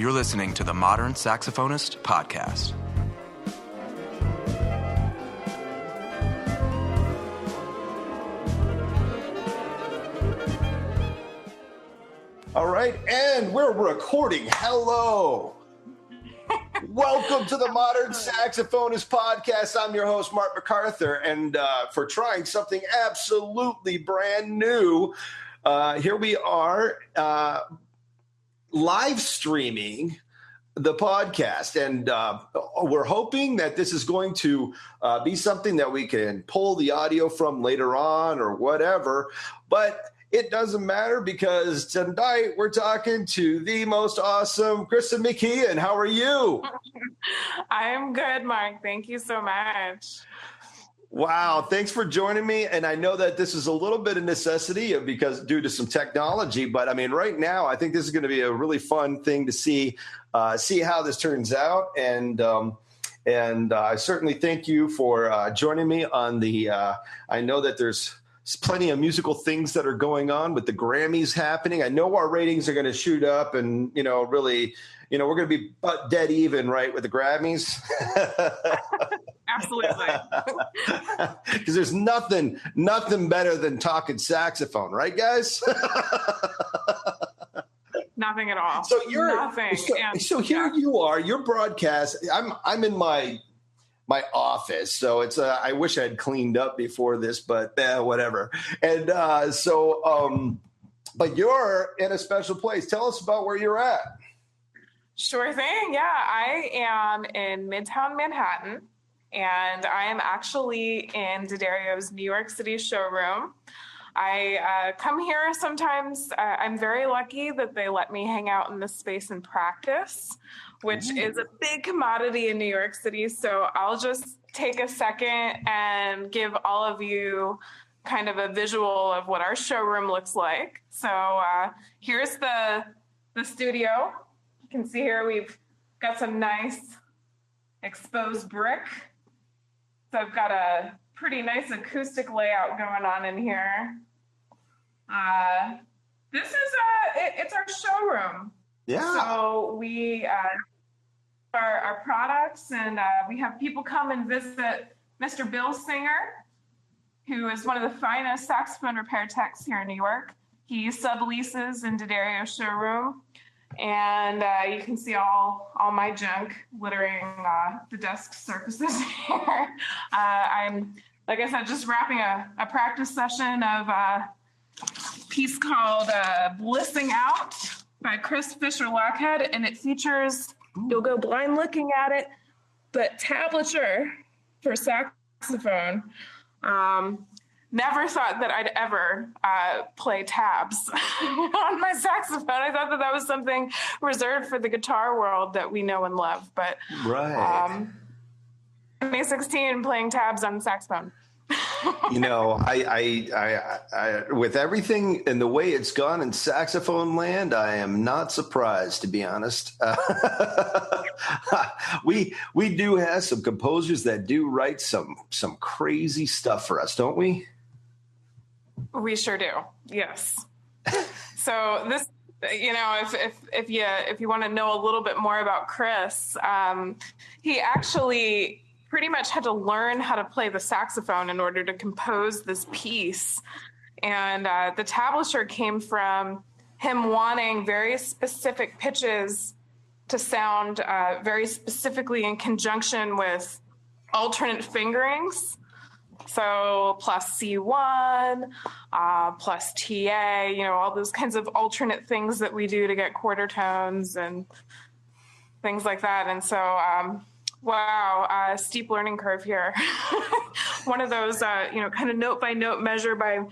You're listening to the Modern Saxophonist podcast. All right, and we're recording. Hello. Welcome to the Modern Saxophonist podcast. I'm your host, Mark MacArthur, and for trying something absolutely brand new, here we are live streaming the podcast, and we're hoping that this is going to be something that we can pull the audio from later on or whatever, but it doesn't matter because tonight we're talking to the most awesome Kristen McKeon. How are you? I'm good, Mark. Thank you so much. Wow. Thanks for joining me. And I know that this is a little bit of necessity because due to some technology, but I mean, right now, I think this is going to be a really fun thing to see how this turns out. And I certainly thank you for joining me on the, I know that there's plenty of musical things that are going on with the Grammys happening. I know our ratings are going to shoot up and, really, we're going to be butt dead even, right, with the Grammys. Absolutely. Because there's nothing better than talking saxophone, right, guys? Nothing at all. So Nothing. So here you are, your broadcast. I'm in my office, so it's I wish I had cleaned up before this, but whatever. And but you're in a special place. Tell us about where you're at. Sure thing. Yeah, I am in Midtown Manhattan, and I am actually in D'Addario's New York City showroom. I come here sometimes. I'm very lucky that they let me hang out in this space and practice, which is a big commodity in New York City. So I'll just take a second and give all of you kind of a visual of what our showroom looks like. So here's the studio. You can see here we've got some nice exposed brick. So I've got a pretty nice acoustic layout going on in here. This is it's our showroom. Yeah. So we our products, and we have people come and visit Mr. Bill Singer, who is one of the finest saxophone repair techs here in New York. He subleases in D'Addario's showroom, and you can see all my junk littering the desk surfaces here. I'm, like I said, just wrapping a practice session of a piece called Blissing Out by Chris Fisher-Lockhead, and it features, you'll go blind looking at it, but tablature for saxophone. Never thought that I'd ever play tabs on my saxophone. I thought that was something reserved for the guitar world that we know and love. But right. 2016 playing tabs on saxophone. I with everything and the way it's gone in saxophone land, I am not surprised, to be honest. We do have some composers that do write some crazy stuff for us, don't we? We sure do. Yes. So this, if you want to know a little bit more about Chris, he actually pretty much had to learn how to play the saxophone in order to compose this piece. And the tablature came from him wanting very specific pitches to sound very specifically in conjunction with alternate fingerings. So plus C1, plus TA, all those kinds of alternate things that we do to get quarter tones and things like that. And so, steep learning curve here. One of those, kind of note by note, measure by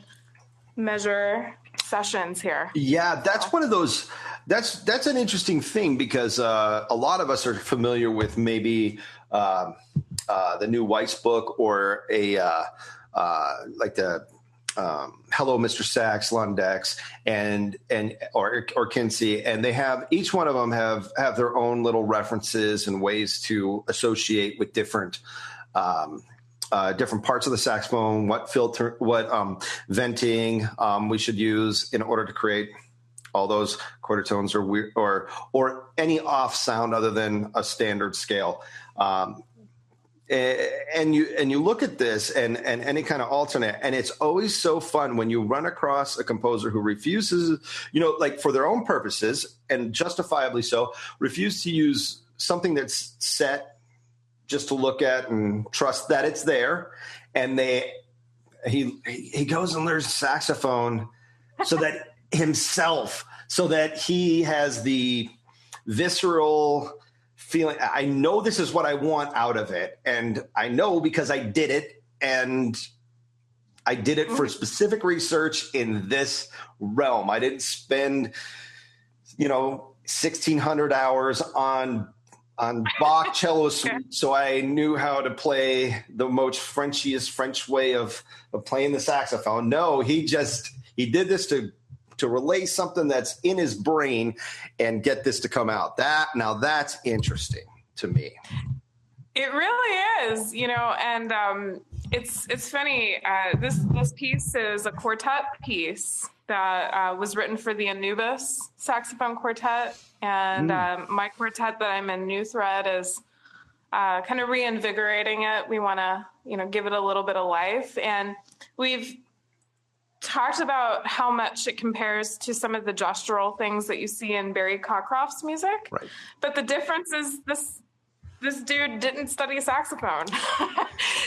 measure sessions here. Yeah, that's one of those. That's an interesting thing because a lot of us are familiar with maybe the new Weiss book or like the Hello, Mr. Sax, Lundex, or Kinsey, and they have, each one of them have their own little references and ways to associate with different parts of the saxophone, what filter, what venting we should use in order to create all those quarter tones are weird, or any off sound other than a standard scale. And you look at this and any kind of alternate, and it's always so fun when you run across a composer who refuses, like for their own purposes and justifiably so, refuse to use something that's set just to look at and trust that it's there. And he goes and learns saxophone so that he has the visceral feeling, I know this is what I want out of it. And I know because I did it, and I did it for specific research in this realm. I didn't spend, 1,600 hours on Bach cello suite, so I knew how to play the most Frenchiest French way of playing the saxophone. No, he did this to relay something that's in his brain and get this to come out. Now that's interesting to me. It really is, and it's funny. This piece is a quartet piece that was written for the Anubis saxophone quartet, and my quartet that I'm in, New Thread, is kind of reinvigorating it. We want to, give it a little bit of life, and we've talked about how much it compares to some of the gestural things that you see in Barry Cockcroft's music. Right. But the difference is this dude didn't study saxophone.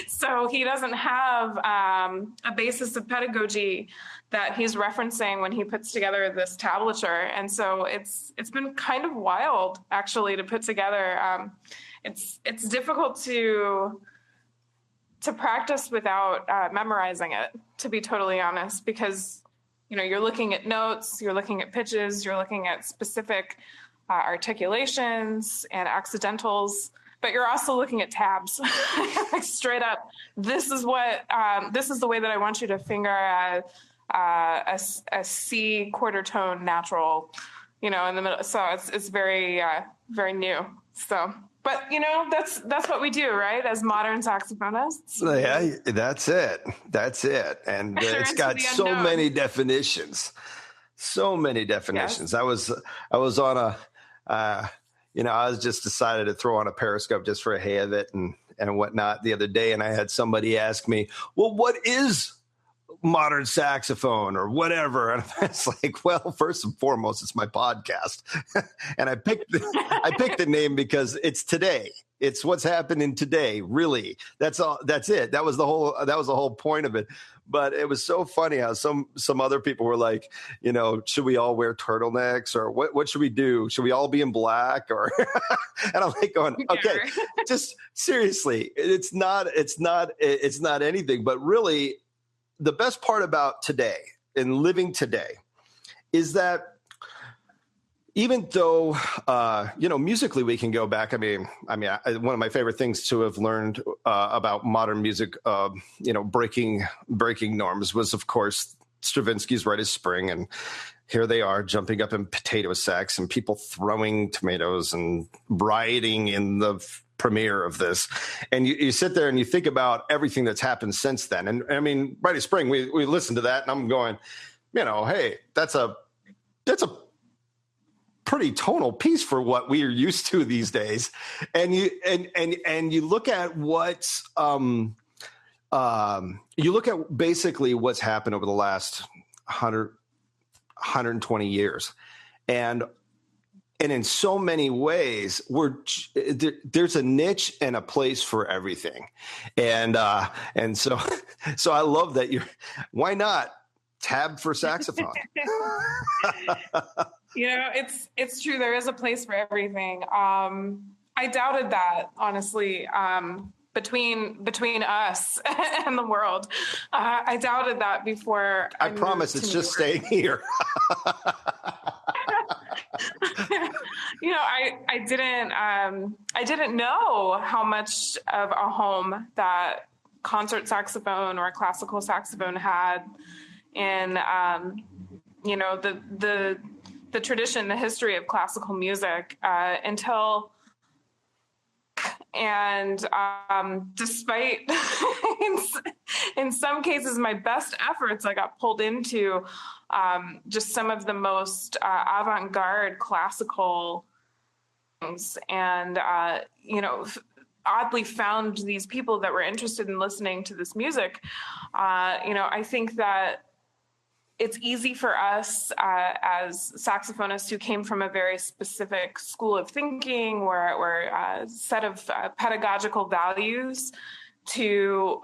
So he doesn't have a basis of pedagogy that he's referencing when he puts together this tablature. And so it's been kind of wild, actually, to put together. It's difficult to practice without memorizing it, to be totally honest, because, you're looking at notes, you're looking at pitches, you're looking at specific articulations and accidentals, but you're also looking at tabs. Like straight up, this is the way that I want you to finger a C quarter tone natural, in the middle. So it's very, very new. So, but that's what we do, right? As modern saxophonists. Yeah, that's it. And it's got so many definitions. Yes. I was on I was just decided to throw on a Periscope just for a hay of it and whatnot the other day. And I had somebody ask me, well, what is modern saxophone or whatever? And I was like, well, first and foremost, it's my podcast. And I picked the name because it's today. It's what's happening today. Really. That's all. That's it. That was the whole point of it. But it was so funny how some other people were like, should we all wear turtlenecks, or what should we do? Should we all be in black? Or and I'm like going, okay, just seriously, it's not anything. But really, the best part about today and living today is that even though, musically we can go back. I mean, one of my favorite things to have learned about modern music, breaking norms was, of course, Stravinsky's Rite of Spring. And here they are jumping up in potato sacks and people throwing tomatoes and rioting in the premiere of this. And you sit there and you think about everything that's happened since then. And I mean, Rite of Spring, we listened to that and I'm going, hey, that's a pretty tonal piece for what we are used to these days. And you look at what's you look at basically what's happened over the last 120 years. And in so many ways, there's a niche and a place for everything. And so I love that why not tab for saxophone? It's true. There is a place for everything. I doubted that, honestly, between us and the world. I doubted that before. I promise it's just staying here. I didn't know how much of a home that concert saxophone or classical saxophone had in, the tradition, the history of classical music despite in some cases, my best efforts, I got pulled into just some of the most avant-garde classical things, and oddly found these people that were interested in listening to this music. I think that it's easy for us as saxophonists who came from a very specific school of thinking or a set of pedagogical values to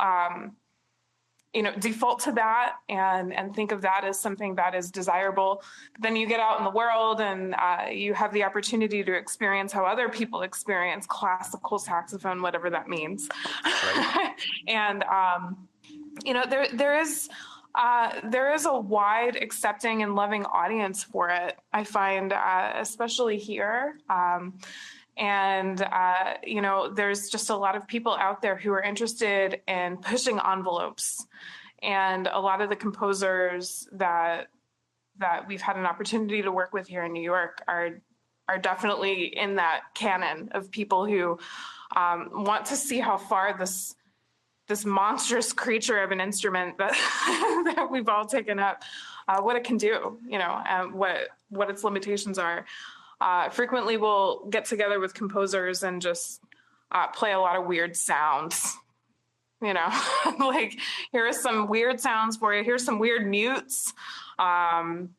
default to that and think of that as something that is desirable. But then you get out in the world and you have the opportunity to experience how other people experience classical saxophone, whatever that means. Right. And there is a wide accepting and loving audience for it, I find, especially here. There's just a lot of people out there who are interested in pushing envelopes. And a lot of the composers that we've had an opportunity to work with here in New York are definitely in that canon of people who want to see how far this monstrous creature of an instrument that we've all taken up, what it can do, and what its limitations are. Frequently we'll get together with composers and just play a lot of weird sounds, like here are some weird sounds for you. Here's some weird mutes, and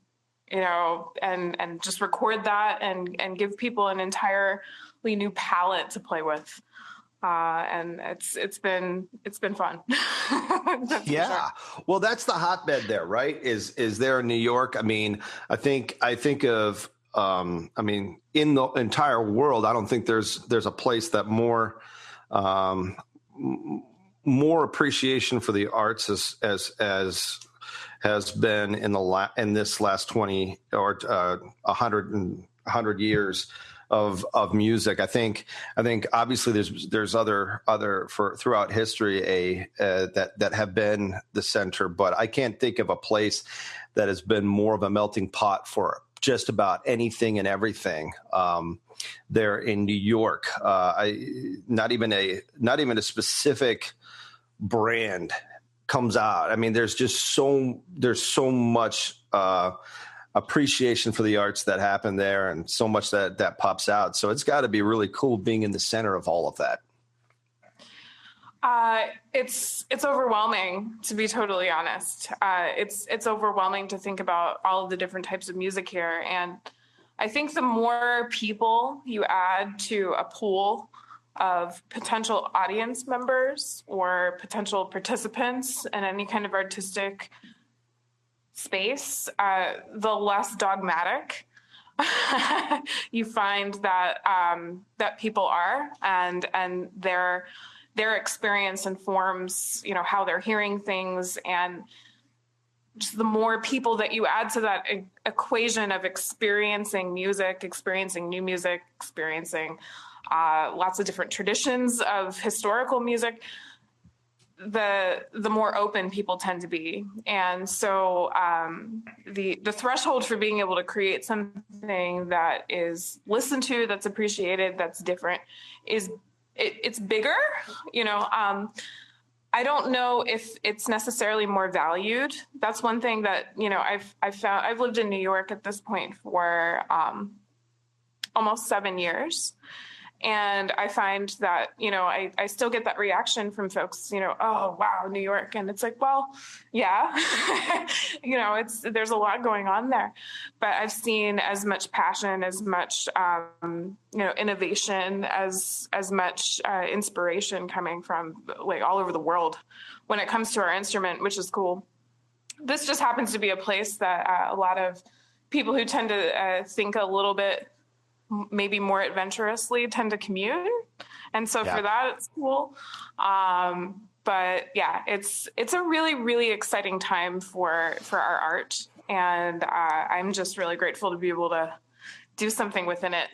just record that and give people an entirely new palette to play with. And it's been fun. Yeah. Sure. Well, that's the hotbed there, right? Is there in New York? I mean, I think of, in the entire world, I don't think there's a place that more appreciation for the arts as has been in this last 20 or 100 years of music. I think obviously there's other for throughout history that have been the center, but I can't think of a place that has been more of a melting pot for just about anything and everything. There in New York, not even a specific brand comes out. I mean, there's so much appreciation for the arts that happen there, and so much that pops out. So it's got to be really cool being in the center of all of that. It's overwhelming, to be totally honest. It's overwhelming to think about all of the different types of music here. And I think the more people you add to a pool of potential audience members or potential participants in any kind of artistic space, the less dogmatic you find that people are, and their experience informs, how they're hearing things. And just the more people that you add to that equation of experiencing music, experiencing new music, experiencing lots of different traditions of historical music, the more open people tend to be. And so the threshold for being able to create something that is listened to, that's appreciated, that's different, it's bigger. I don't know if it's necessarily more valued. That's one thing that, I've found. I've lived in New York at this point for almost 7 years. And I find that, I still get that reaction from folks, oh, wow, New York. And it's like, well, yeah, there's a lot going on there. But I've seen as much passion, as much, innovation, as much inspiration coming from like all over the world when it comes to our instrument, which is cool. This just happens to be a place that a lot of people who tend to think a little bit maybe more adventurously tend to commune. And so for that, it's cool. But yeah, it's a really, really exciting time for our art. And I'm just really grateful to be able to do something within it.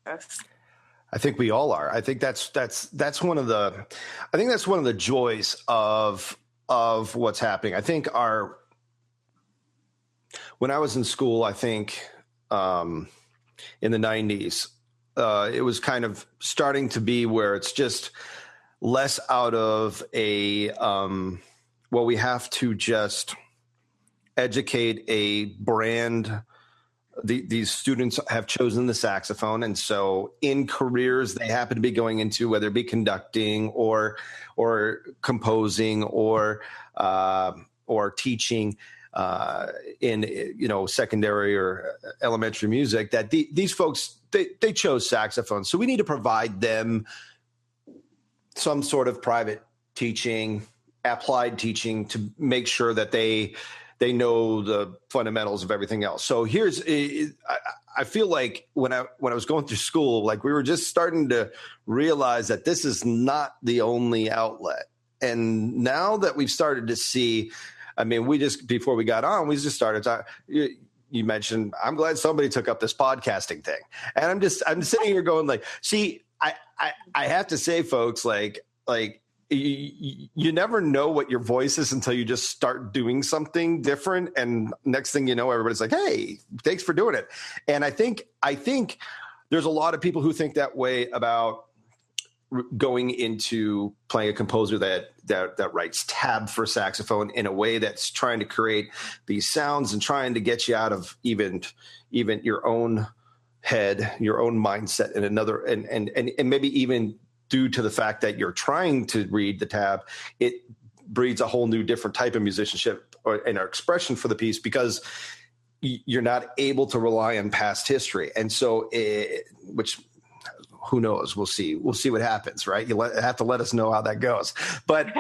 I think we all are. I think that's one of the joys of what's happening. I think when I was in school, I think, in the 90s, it was kind of starting to be where it's just less out of a, well, we have to just educate a brand. These students have chosen the saxophone, and so in careers they happen to be going into, whether it be conducting or composing or teaching in secondary or elementary music, that these folks they chose saxophone. So we need to provide them some sort of private teaching, applied teaching, to make sure that they know the fundamentals of everything else. So I feel like when I was going through school, like we were just starting to realize that this is not the only outlet. And now that we've started to see, I mean, before we got on, we just started talking. You mentioned, I'm glad somebody took up this podcasting thing. And I'm sitting here going like, see, I have to say, folks, like you never know what your voice is until you just start doing something different. And next thing you know, everybody's like, hey, thanks for doing it. And I think there's a lot of people who think that way about going into playing a composer that writes tab for saxophone in a way that's trying to create these sounds and trying to get you out of even your own head, your own mindset, and another, and maybe even due to the fact that you're trying to read the tab, it breeds a whole new different type of musicianship and our expression for the piece, because you're not able to rely on past history. And so, which who knows? We'll see what happens, right? You have to let us know how that goes. But,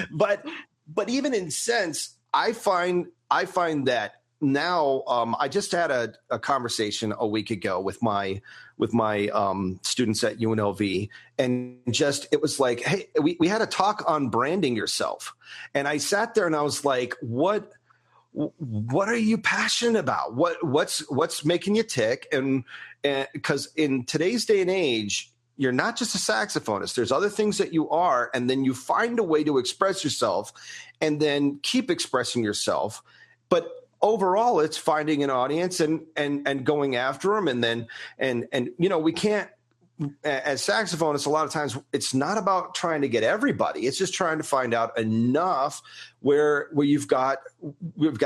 but even in sense, I find that now, I just had a conversation a week ago with my students at UNLV, and it was like, hey, we had a talk on branding yourself. And I sat there and I was like, what are you passionate about? What's making you tick? And because in today's day and age, you're not just a saxophonist. There's other things that you are, and then you find a way to express yourself and then keep expressing yourself. But overall, it's finding an audience and going after them. And then, we can't, as saxophonists, a lot of times it's not about trying to get everybody. It's just trying to find out enough where we've got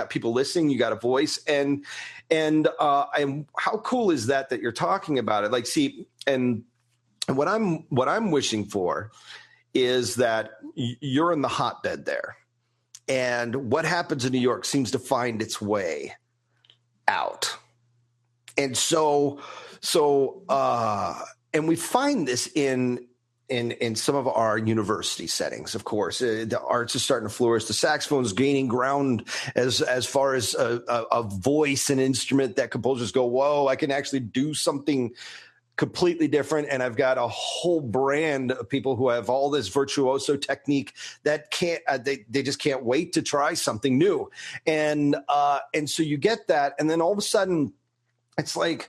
people listening, you got a voice, and how cool is that you're talking about it? Like, see, and what I'm wishing for is that you're in the hotbed there. And what happens in New York seems to find its way out. And so, and we find this in some of our university settings, of course. The arts is starting to flourish. The saxophone is gaining ground as far as a voice and instrument that composers go, whoa, I can actually do something completely different. And I've got a whole brand of people who have all this virtuoso technique that can't, they just can't wait to try something new. And so you get that. And then all of a sudden it's like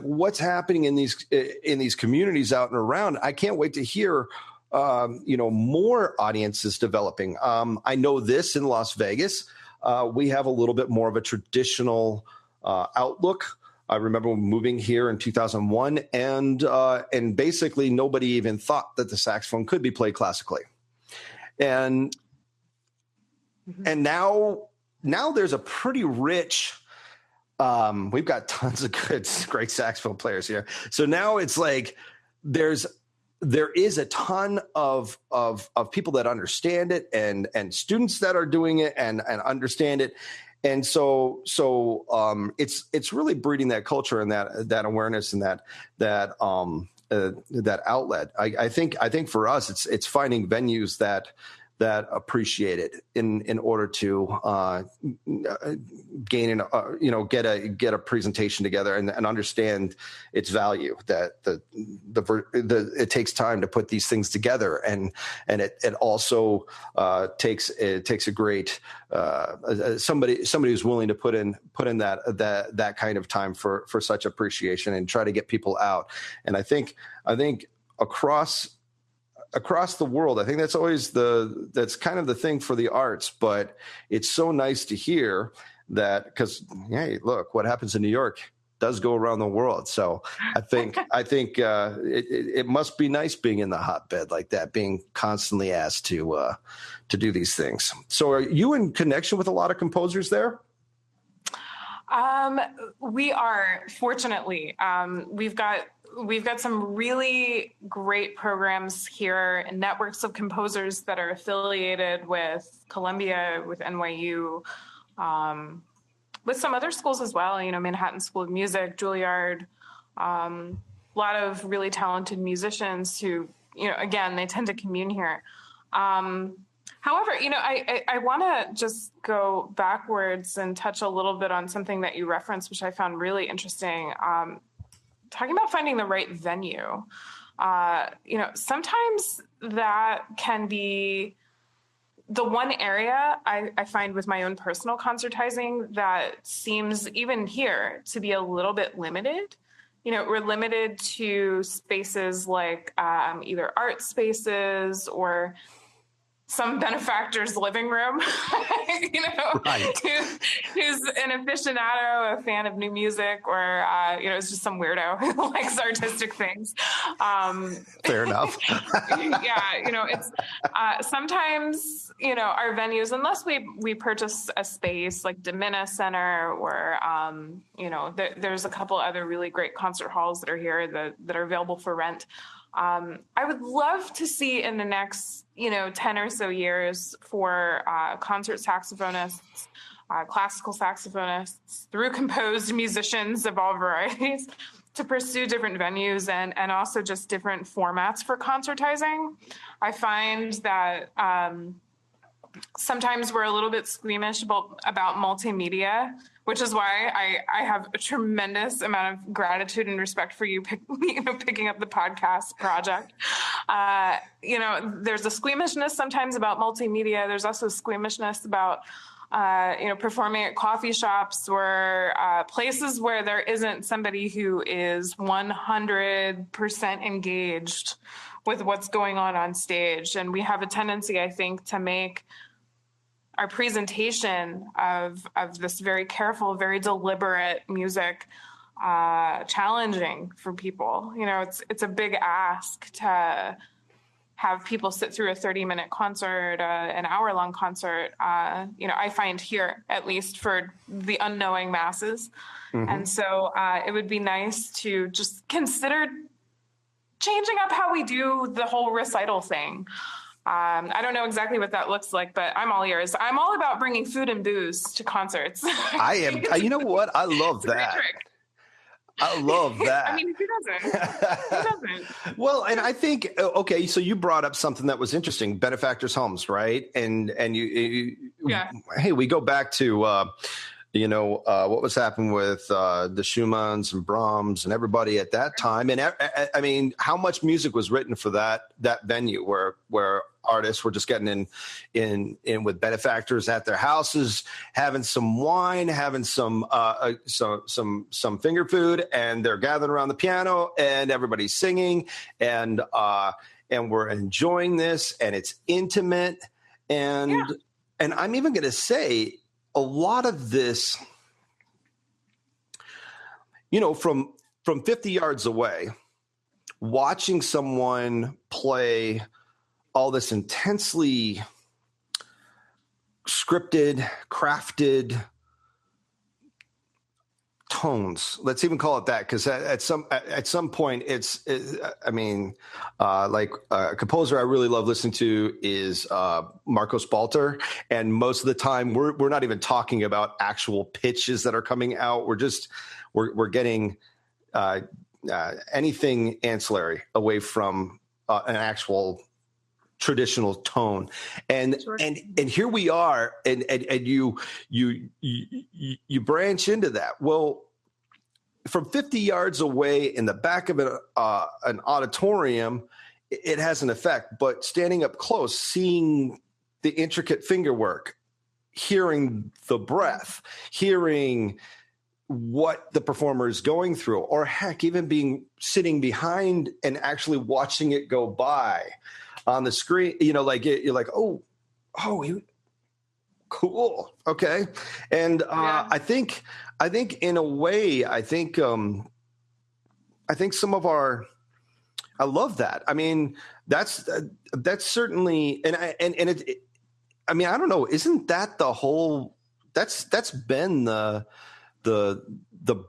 what's happening in these communities out and around. I can't wait to hear, more audiences developing. I know this in Las Vegas, we have a little bit more of a traditional outlook. I remember moving here in 2001, and basically nobody even thought that the saxophone could be played classically. And now there's a pretty rich, we've got tons of great saxophone players here. So now it's like there is a ton of people that understand it, and students that are doing it and understand it. And so it's really breeding that culture and that awareness and that outlet. I think for us, it's finding venues that appreciate it in order to gain get a presentation together and understand its value. That it takes time to put these things together, and it also takes a great somebody who's willing to put in that kind of time for such appreciation and try to get people out. And I think across the world, I think that's always that's kind of the thing for the arts, but it's so nice to hear that, because, hey, look, what happens in New York does go around the world. So I think it must be nice being in the hotbed like that, being constantly asked to do these things. So are you in connection with a lot of composers there? We are, fortunately. We've got some really great programs here and networks of composers that are affiliated with Columbia, with NYU, with some other schools as well, Manhattan School of Music, Juilliard, a lot of really talented musicians who, again, they tend to commune here. However, I want to just go backwards and touch a little bit on something that you referenced, which I found really interesting. Talking about finding the right venue. Sometimes that can be the one area I find with my own personal concertizing that seems even here to be a little bit limited. We're limited to spaces like either art spaces or some benefactor's living room, Right. who's an aficionado, a fan of new music, or, is just some weirdo who likes artistic things. Fair enough. Yeah, it's sometimes, our venues, unless we purchase a space like Domina Center or, there's a couple other really great concert halls that are here that are available for rent. I would love to see in the next, 10 or so years for concert saxophonists, classical saxophonists, through composed musicians of all varieties, to pursue different venues and also just different formats for concertizing. I find that sometimes we're a little bit squeamish about multimedia, which is why I have a tremendous amount of gratitude and respect for you picking up the podcast project. There's a squeamishness sometimes about multimedia. There's also a squeamishness about performing at coffee shops or places where there isn't somebody who is 100% engaged with what's going on stage. And we have a tendency, I think, to make our presentation of this very careful, very deliberate music challenging for people. It's a big ask to have people sit through a 30-minute concert, an hour-long concert, I find here, at least for the unknowing masses. Mm-hmm. And so it would be nice to just consider changing up how we do the whole recital thing. I don't know exactly what that looks like, but I'm all ears. I'm all about bringing food and booze to concerts. I am. You know what? I love that. I love that. I mean, who doesn't? Who doesn't? Well, and I think, okay, so you brought up something that was interesting, benefactors' homes, right? And you yeah. Hey, we go back to, what was happening with the Schumanns and Brahms and everybody at that time. And I mean, how much music was written for that venue where artists were just getting in with benefactors at their houses, having some wine, having some finger food, and they're gathered around the piano and everybody's singing and we're enjoying this, and it's intimate. And I'm even going to say a lot of this, from 50 yards away, watching someone play all this intensely scripted, crafted tones. Let's even call it that, because at some point, like a composer I really love listening to is Marcos Balter, and most of the time we're not even talking about actual pitches that are coming out. We're getting anything ancillary away from an actual traditional tone, and sure. and here we are, and you branch into that. Well, from 50 yards away in the back of an auditorium, it has an effect. But standing up close, seeing the intricate finger work, hearing the breath, hearing what the performer is going through, or heck, even sitting behind and actually watching it go by on the screen, you're like, oh, Cool. Okay. And Yeah. I think in a way, I think some of our, I love that. I mean, that's certainly, and I mean, I don't know, isn't that the whole, that's been the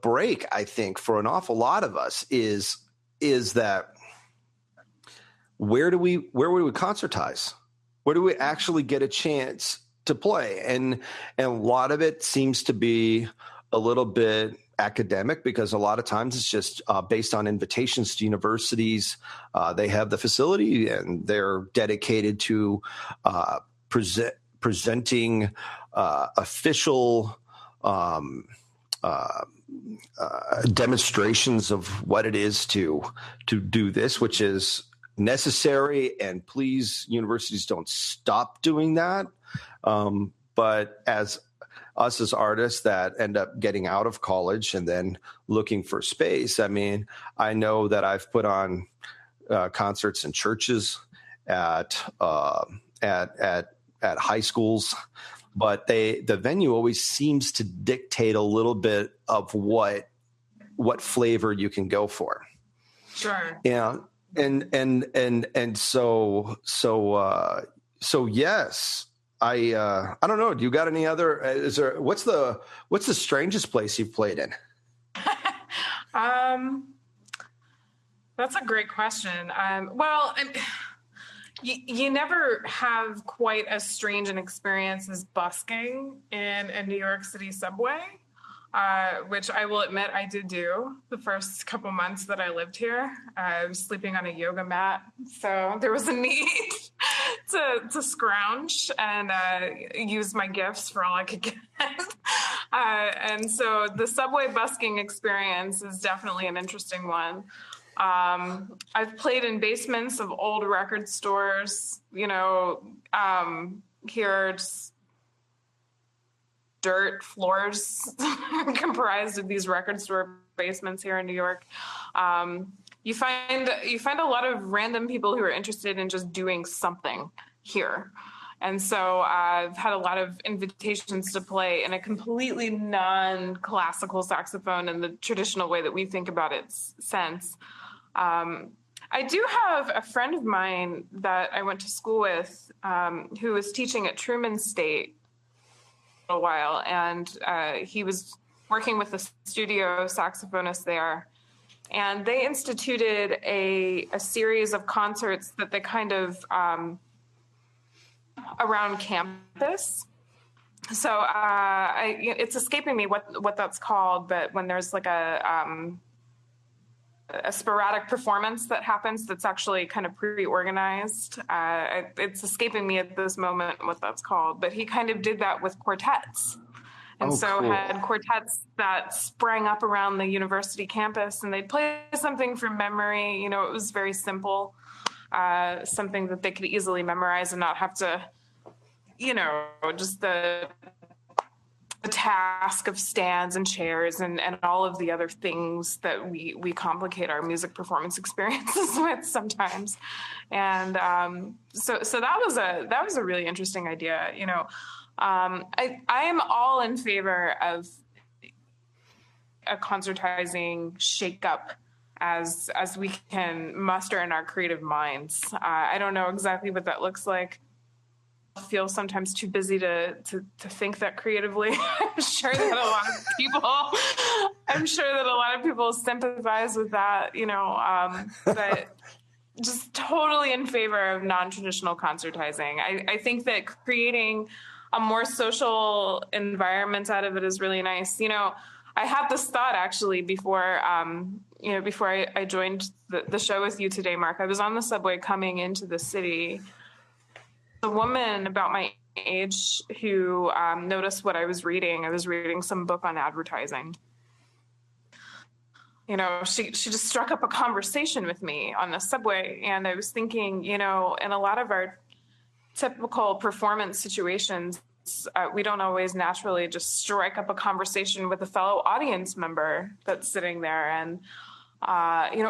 break, I think, for an awful lot of us is that where do we concertize? Where do we actually get a chance to play? And a lot of it seems to be a little bit academic, because a lot of times it's just based on invitations to universities. They have the facility and they're dedicated to presenting official demonstrations of what it is to do this, which is necessary. And please, universities, don't stop doing that. But as us as artists that end up getting out of college and then looking for space, I mean, I know that I've put on concerts in churches, at high schools, but the venue always seems to dictate a little bit of what flavor you can go for. Sure. Yeah. And so yes, I don't know. Do you got any other, what's the strangest place you've played in? That's a great question. Well, you never have quite as strange an experience as busking in a New York City subway, which I will admit I did do the first couple months that I lived here. I was sleeping on a yoga mat, so there was a need to scrounge and use my gifts for all I could get. And so the subway busking experience is definitely an interesting one. I've played in basements of old record stores, here, just dirt floors comprised of these record store basements here in New York. You find a lot of random people who are interested in just doing something here. And so I've had a lot of invitations to play in a completely non-classical saxophone in the traditional way that we think about its sense. I do have a friend of mine that I went to school with who was teaching at Truman State for a while, and he was working with a studio saxophonist there. And they instituted a series of concerts that they kind of around campus. So it's escaping me what that's called, but when there's like a sporadic performance that happens that's actually kind of pre-organized. It's escaping me at this moment what that's called, but he kind of did that with quartets. And so cool. Had quartets that sprang up around the university campus, and they'd play something from memory. It was very simple, something that they could easily memorize and not have to, just the task of stands and chairs and all of the other things that we complicate our music performance experiences with sometimes. And so that was a really interesting idea. I am all in favor of a concertizing shakeup as we can muster in our creative minds. I don't know exactly what that looks like. Feel sometimes too busy to think that creatively. I'm sure that a lot of people sympathize with that, but just totally in favor of non-traditional concertizing. I think that creating a more social environment out of it is really nice. I had this thought actually before I joined the show with you today, Mark. I was on the subway coming into the city. A woman about my age who noticed what I was reading. I was reading some book on advertising. She just struck up a conversation with me on the subway. And I was thinking, in a lot of our typical performance situations, we don't always naturally just strike up a conversation with a fellow audience member that's sitting there. And,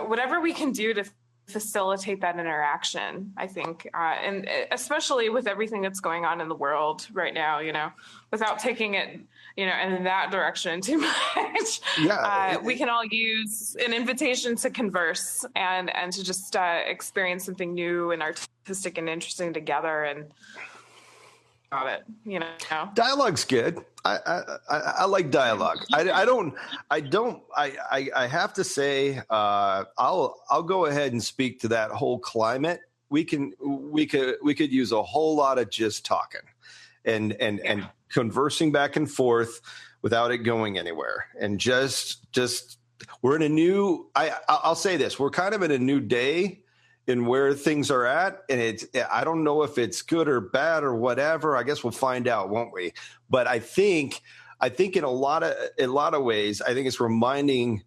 whatever we can do to facilitate that interaction, I think, and especially with everything that's going on in the world right now, without taking it, in that direction too much. Yeah. We can all use an invitation to converse and to just experience something new and artistic and interesting together, and got it, Dialogue's good. I like dialogue. I have to say, I'll go ahead and speak to that whole climate. We could use a whole lot of just talking and conversing back and forth without it going anywhere. And just we're in a new, I'll say this, we're kind of in a new day in where things are at. And I don't know if it's good or bad or whatever. I guess we'll find out, won't we? But I think in a lot of ways, I think it's reminding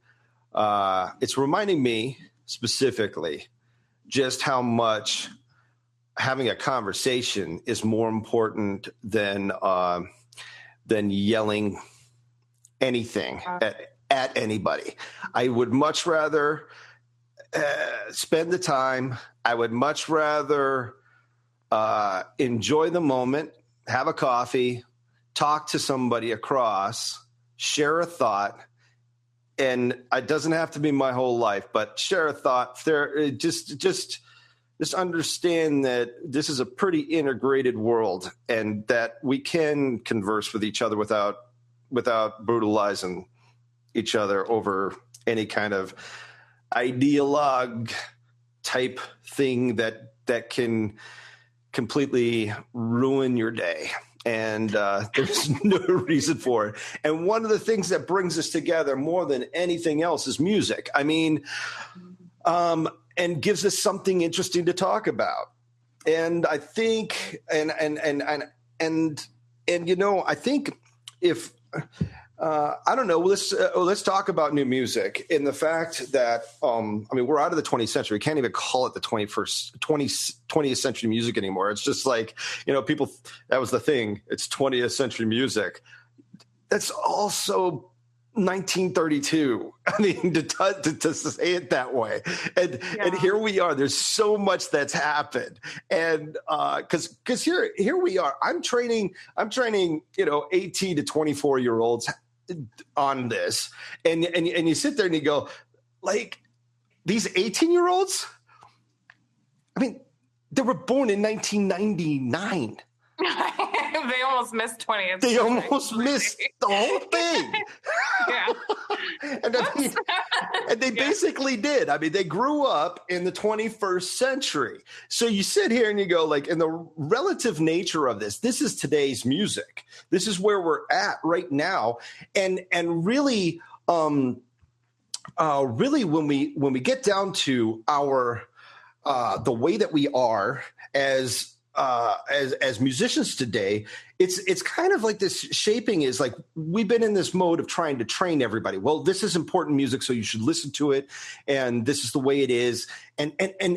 me specifically just how much having a conversation is more important than yelling anything at anybody. I would much rather spend the time. I would much rather enjoy the moment, have a coffee, talk to somebody across, share a thought, and it doesn't have to be my whole life, but share a thought. There, just understand that this is a pretty integrated world, and that we can converse with each other without brutalizing each other over any kind of ideologue type thing that can completely ruin your day. And there's no reason for it. And one of the things that brings us together more than anything else is music. I mean, and gives us something interesting to talk about. And I think, and I think if, I don't know, let's talk about new music in the fact that, we're out of the 20th century. We can't even call it the 20th century music anymore. It's just like, people, that was the thing. It's 20th century music. That's also 1932. I mean, to say it that way. And here we are. There's so much that's happened. And because here we are. I'm training, 18 to 24-year-olds on this. And you sit there and you go, like, these 18-year-olds, I mean, they were born in 1999. They almost missed 20th. They almost missed the whole thing. Yeah. and they basically did. I mean, they grew up in the 21st century. So you sit here and you go, like, in the relative nature of this is today's music. This is where we're at right now. And really, really when we get down to our the way that we are as musicians today, it's kind of like this shaping is like we've been in this mode of trying to train everybody. Well, this is important music, so you should listen to it, and this is the way it is. And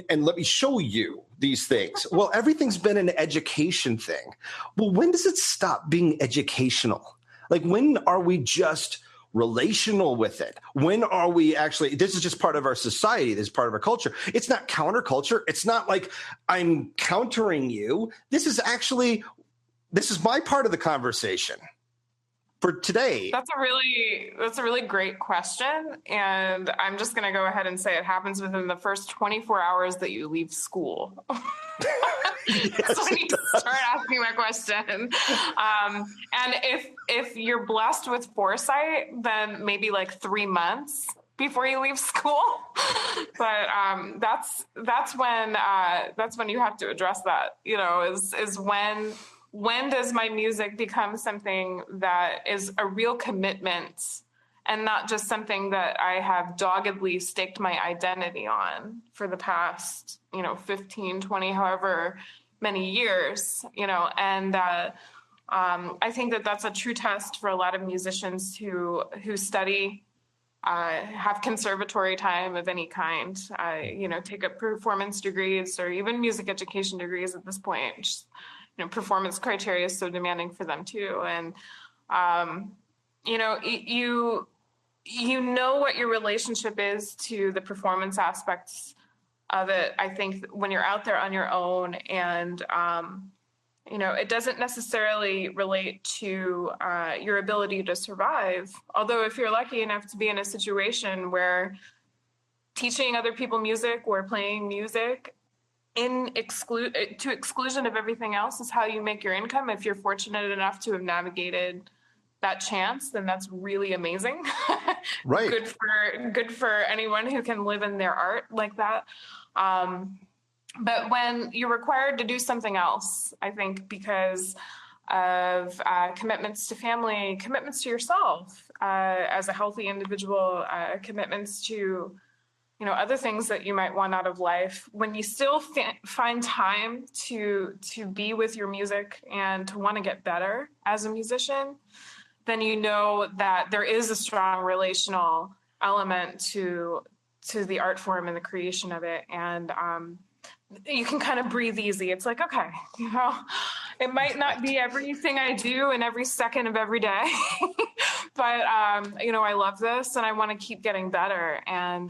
let me show you these things. Well, everything's been an education thing. Well, when does it stop being educational? Like, when are we just relational with it? When are we actually, this is just part of our society, this is part of our culture. It's not counterculture. It's not like I'm countering you. This is my part of the conversation for today. That's a really great question. And I'm just going to go ahead and say it happens within the first 24 hours that you leave school. Yes, so when you start asking that question. And if you're blessed with foresight, then maybe like 3 months before you leave school. But that's when you have to address that, is when does my music become something that is a real commitment and not just something that I have doggedly staked my identity on for the past, 15, 20, however many years, and I think that that's a true test for a lot of musicians who study, have conservatory time of any kind, take up performance degrees or even music education degrees at this point. Just, performance criteria is so demanding for them too. And, you know what your relationship is to the performance aspects of it. I think when you're out there on your own and, it doesn't necessarily relate to your ability to survive. Although if you're lucky enough to be in a situation where teaching other people music or playing music to exclusion of everything else is how you make your income. If you're fortunate enough to have navigated that chance, then that's really amazing. Right. Good for anyone who can live in their art like that. But when you're required to do something else, I think because of commitments to family, commitments to yourself as a healthy individual, commitments to other things that you might want out of life, when you still find time to be with your music and to want to get better as a musician, then you know that there is a strong relational element to the art form and the creation of it. And you can kind of breathe easy. It's like, okay, it might not be everything I do in every second of every day, but, I love this and I want to keep getting better. And,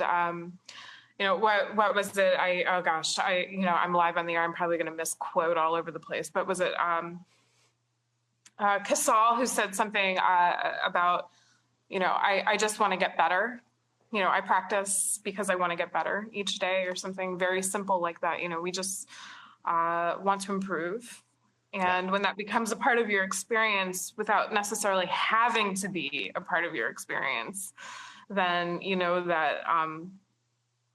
what was it? I'm live on the air. I'm probably going to misquote all over the place, but was it Casal who said something about, I just want to get better. I practice because I want to get better each day, or something very simple like that. We just want to improve. And when that becomes a part of your experience without necessarily having to be a part of your experience, then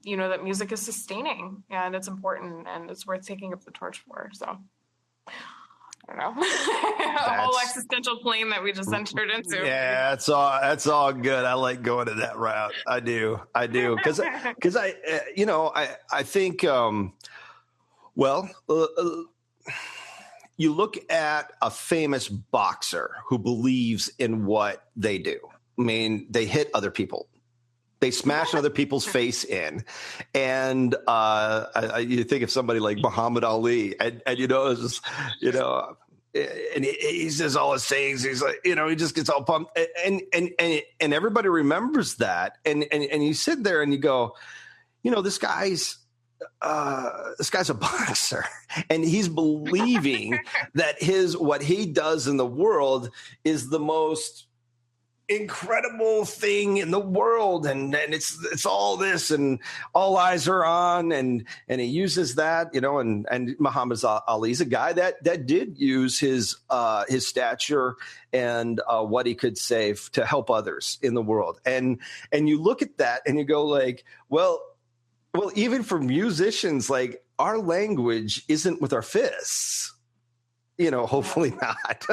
that music is sustaining and it's important and it's worth taking up the torch for. So I don't know, a whole existential plane that we just entered into. Yeah, that's all good. I like going to that route. I do. Cause I think, you look at a famous boxer who believes in what they do. I mean, they hit other people. They smash other people's face in. And you think of somebody like Muhammad Ali, and it's just, and he says all his sayings. He's like, he just gets all pumped. And everybody remembers that. And you sit there and you go, this guy's a boxer, and he's believing that what he does in the world is the most incredible thing in the world, and it's all this, and all eyes are on, and he uses that, and Muhammad Ali's a guy that did use his stature and what he could say to help others in the world, and you look at that and you go like, well, even for musicians, like, our language isn't with our fists. Hopefully not.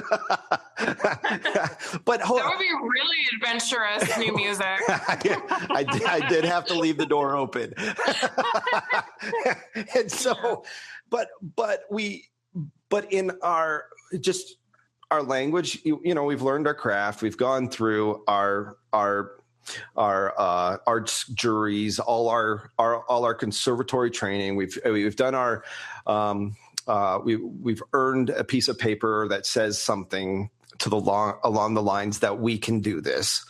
But that would be really adventurous new music. I did have to leave the door open. And so, but in our language, we've learned our craft. We've gone through our arts juries, all our conservatory training. We've done our, we've earned a piece of paper that says something along the lines that we can do this.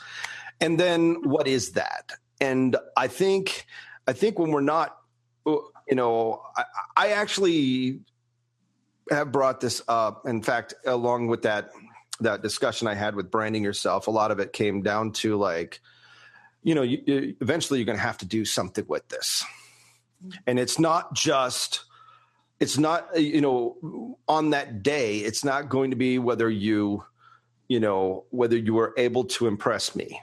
And then what is that? And I think when we're not, I actually have brought this up. In fact, along with that discussion I had with branding yourself, a lot of it came down to like, eventually you're going to have to do something with this. And it's not, on that day, it's not going to be whether you were able to impress me.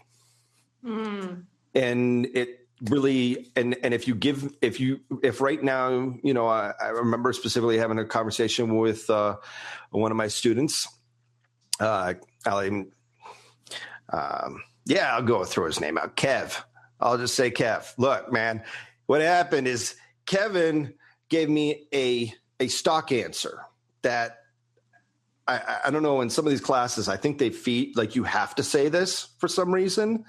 Mm. And it really, and if right now, I remember specifically having a conversation with one of my students, I'll go throw his name out. Kev. I'll just say Kev. Look, man, what happened is Kevin gave me a stock answer that I don't know, in some of these classes, I think they feed, like, you have to say this for some reason.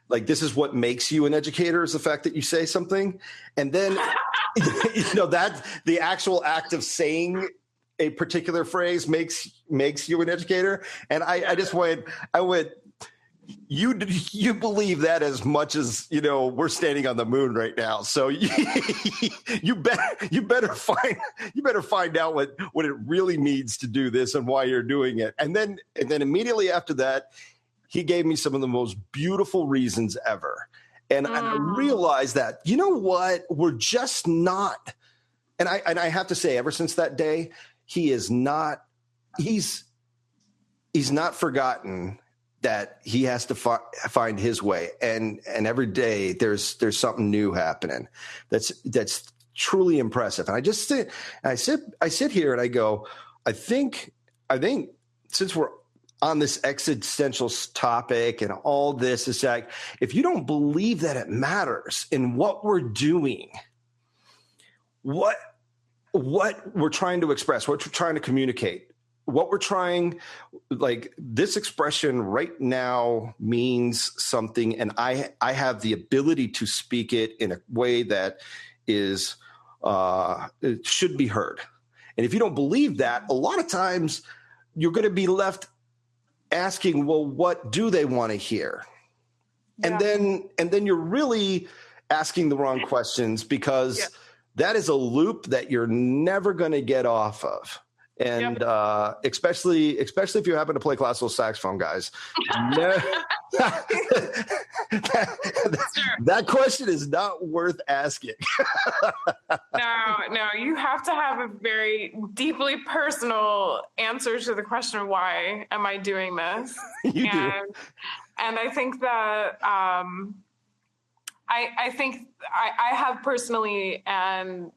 Like, this is what makes you an educator, is the fact that you say something. And then, that the actual act of saying a particular phrase makes you an educator. And I went, you believe that as much as, we're standing on the moon right now. So you better find out what it really means to do this and why you're doing it. And then immediately after that, he gave me some of the most beautiful reasons ever. And I realized that, you know what, we're just not. And I have to say, ever since that day, he's not forgotten that he has to find his way. And every day there's something new happening. That's truly impressive. And I sit here and I go, I think since we're on this existential topic and all this, is that if you don't believe that it matters in what we're doing, what we're trying to express, what we're trying to communicate, what we're trying, like this expression right now means something, and I have the ability to speak it in a way that is it should be heard. And if you don't believe that, a lot of times you're going to be left asking, well, what do they want to hear? Yeah. And then you're really asking the wrong questions, because that is a loop that you're never going to get off of. And especially if you happen to play classical saxophone, guys, that question is not worth asking. No, you have to have a very deeply personal answer to the question, why am I doing this? You do. And I think that I think I have personally, and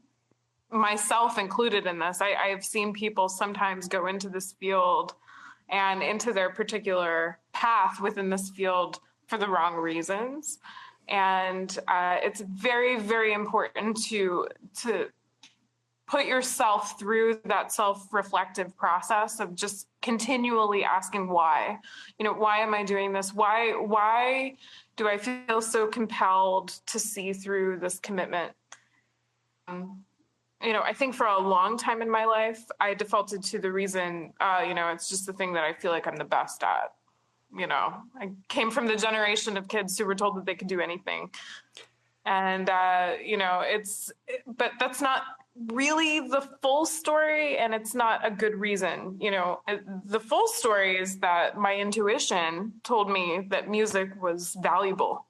myself included in this, I have seen people sometimes go into this field and into their particular path within this field for the wrong reasons. And it's very, very important to put yourself through that self-reflective process of just continually asking why. Why am I doing this? Why do I feel so compelled to see through this commitment? I think for a long time in my life, I defaulted to the reason, it's just the thing that I feel like I'm the best at. I came from the generation of kids who were told that they could do anything. And, but that's not really the full story, and it's not a good reason. The full story is that my intuition told me that music was valuable,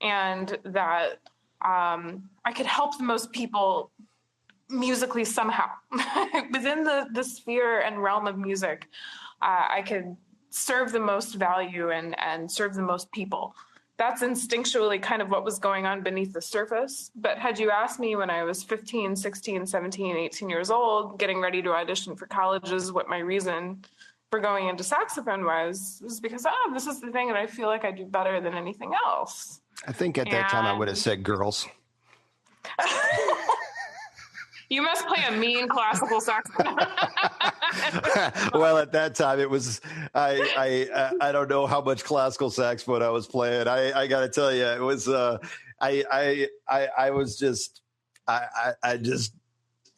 and that I could help the most people musically somehow. Within the sphere and realm of music, I could serve the most value and serve the most people. That's instinctually kind of what was going on beneath the surface. But had you asked me when I was 15, 16, 17, 18 years old, getting ready to audition for colleges, what my reason for going into saxophone was because, this is the thing that I feel like I do better than anything else. I think at that time I would have said girls. You must play a mean classical saxophone. Well, at that time it was, I don't know how much classical saxophone I was playing. I got to tell you, it was, I was just,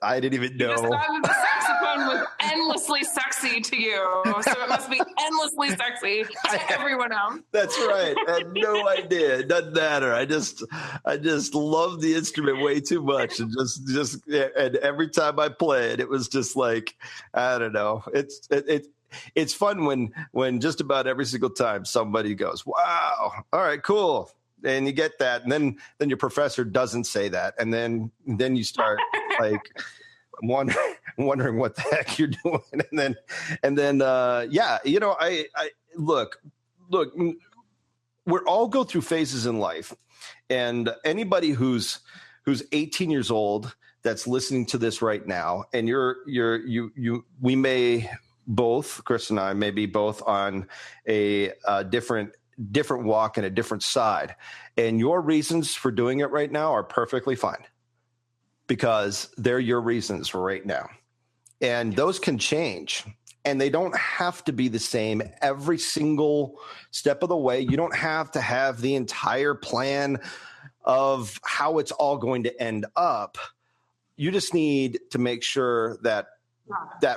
I didn't even know. You just thought the saxophone was endlessly sexy to you, so it must be endlessly sexy to everyone else. That's right. I had no idea. It doesn't matter. I just love the instrument way too much, and and every time I play it, it was just like, I don't know. It's fun when just about every single time somebody goes, "Wow, all right, cool." And you get that, and then your professor doesn't say that, and then you start like wondering what the heck you're doing, and then I look, we all go through phases in life, and anybody who's 18 years old that's listening to this right now, and we may both, Chris and I, may be both on a different walk and a different side, and your reasons for doing it right now are perfectly fine, because they're your reasons right now, and those can change, and they don't have to be the same every single step of the way. You don't have to have the entire plan of how it's all going to end up. You just need to make sure that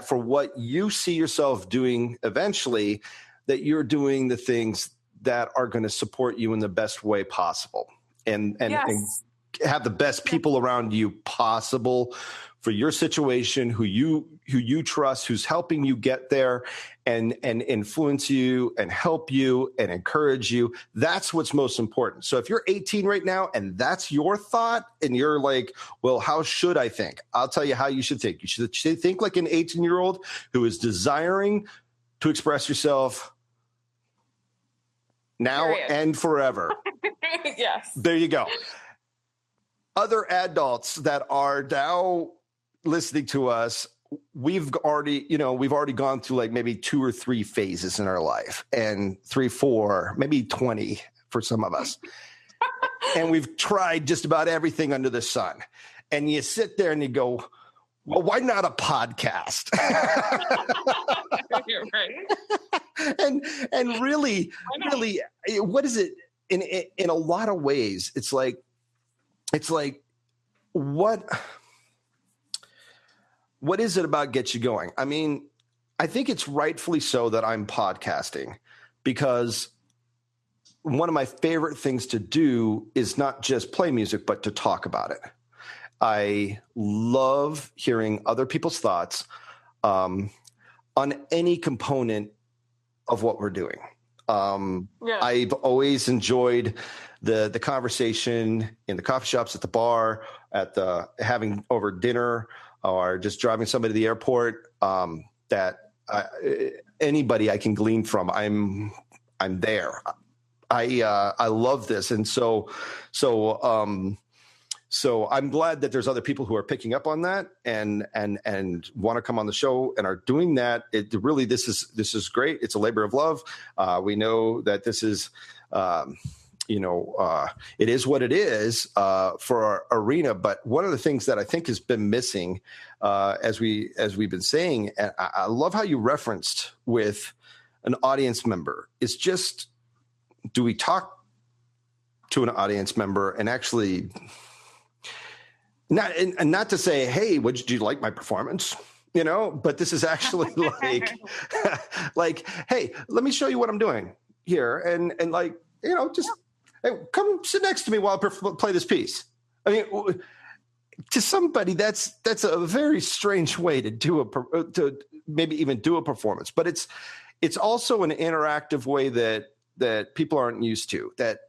for what you see yourself doing eventually, that you're doing the things that are going to support you in the best way possible, and Yes. have the best people around you possible for your situation, who you trust, who's helping you get there, and influence you and help you and encourage you. That's what's most important. So if you're 18 right now and that's your thought and you're like, well, how should I think? I'll tell you how you should think. You should think like an 18-year-old who is desiring to express yourself now and forever. Yes. There you go. Other adults that are now listening to us, we've already gone through like maybe 2 or 3 phases in our life, and 3, 4, maybe 20 for some of us. And we've tried just about everything under the sun. And you sit there and you go, well, why not a podcast? You're right. and really, what is it? In a lot of ways, it's like what is it about gets you going? I mean, I think it's rightfully so that I'm podcasting, because one of my favorite things to do is not just play music, but to talk about it. I love hearing other people's thoughts on any component of what we're doing. I've always enjoyed the conversation in the coffee shops, at the bar, having over dinner, or just driving somebody to the airport. Anybody I can glean from, I'm there. I love this, and so I'm glad that there's other people who are picking up on that and want to come on the show and are doing that. It really, this is great. It's a labor of love. We know that this is, it is what it is for our arena. But one of the things that I think has been missing, as we've been saying, and I love how you referenced with an audience member, is just, do we talk to an audience member and actually not to say, hey, did you like my performance? But this is actually like, hey, let me show you what I'm doing here. And just, hey, come sit next to me while I play this piece. I mean, to somebody, that's a very strange way to maybe even do a performance, but it's also an interactive way that people aren't used to, that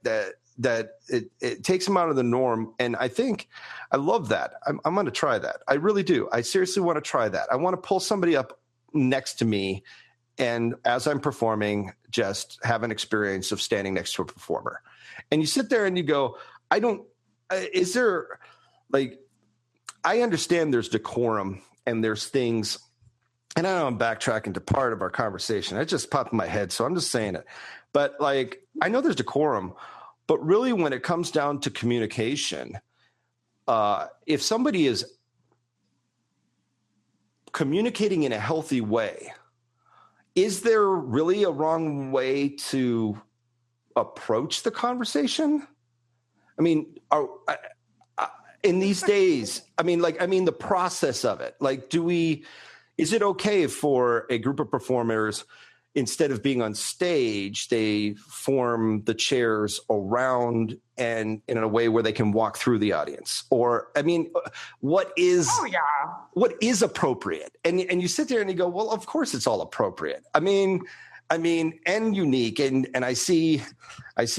it takes them out of the norm. And I think I love that. I'm going to try that. I really do. I seriously want to try that. I want to pull somebody up next to me, and as I'm performing, just have an experience of standing next to a performer. And you sit there and you go, I understand there's decorum and there's things, and I know I'm backtracking to part of our conversation. It just popped in my head, so I'm just saying it. But I know there's decorum, but really when it comes down to communication, if somebody is communicating in a healthy way, is there really a wrong way to approach the conversation? I mean, in these days, the process of it, is it okay for a group of performers, instead of being on stage, they form the chairs around and in a way where they can walk through the audience? Or, what is appropriate? And you sit there and you go, well, of course it's all appropriate. and unique. And I see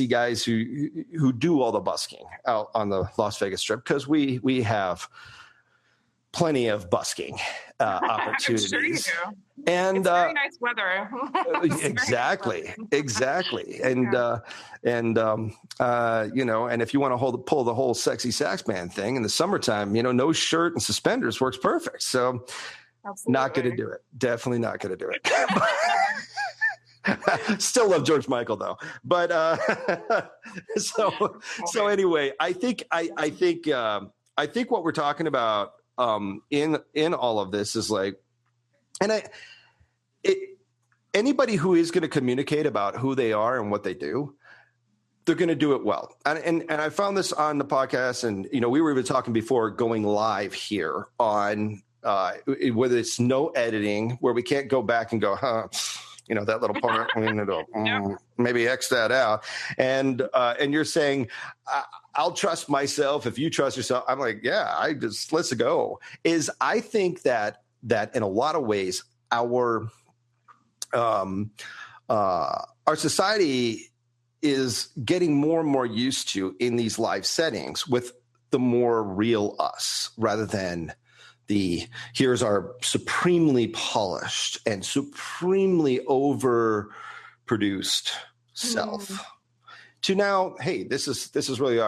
guys who do all the busking out on the Las Vegas Strip, because we have plenty of busking opportunities. I'm sure you do. And it's very nice weather. exactly. And and if you want to pull the whole sexy sax band thing in the summertime, no shirt and suspenders works perfect. So Absolutely. Not going to do it. Definitely not going to do it. Still love George Michael though. But so anyway, I think what we're talking about in all of this is anybody who is going to communicate about who they are and what they do, they're going to do it well. And I found this on the podcast, and we were even talking before going live here on whether it's no editing, where we can't go back and go, that little part, maybe X that out. And you're saying, I'll trust myself. If you trust yourself, I'm like, yeah, let's go. I think that in a lot of ways, our society is getting more and more used to, in these live settings, with the more real us, rather than here's our supremely polished and supremely overproduced self, to now, hey, this is really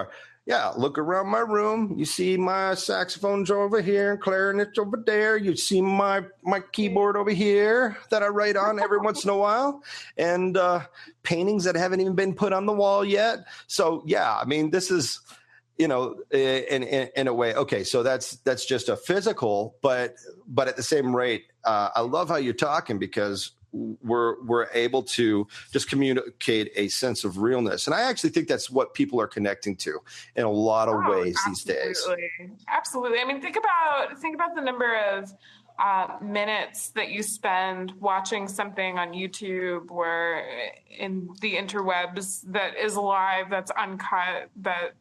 look around my room. You see my saxophones over here and clarinets over there. You see my keyboard over here that I write on every once in a while, and paintings that haven't even been put on the wall yet. So yeah, I mean, this is, in a way, okay, so that's just a physical, but at the same rate, I love how you're talking, because we're able to just communicate a sense of realness. And I actually think that's what people are connecting to in a lot of ways these days. Absolutely. I mean, think about the number of minutes that you spend watching something on YouTube or in the interwebs that is live, that's uncut, that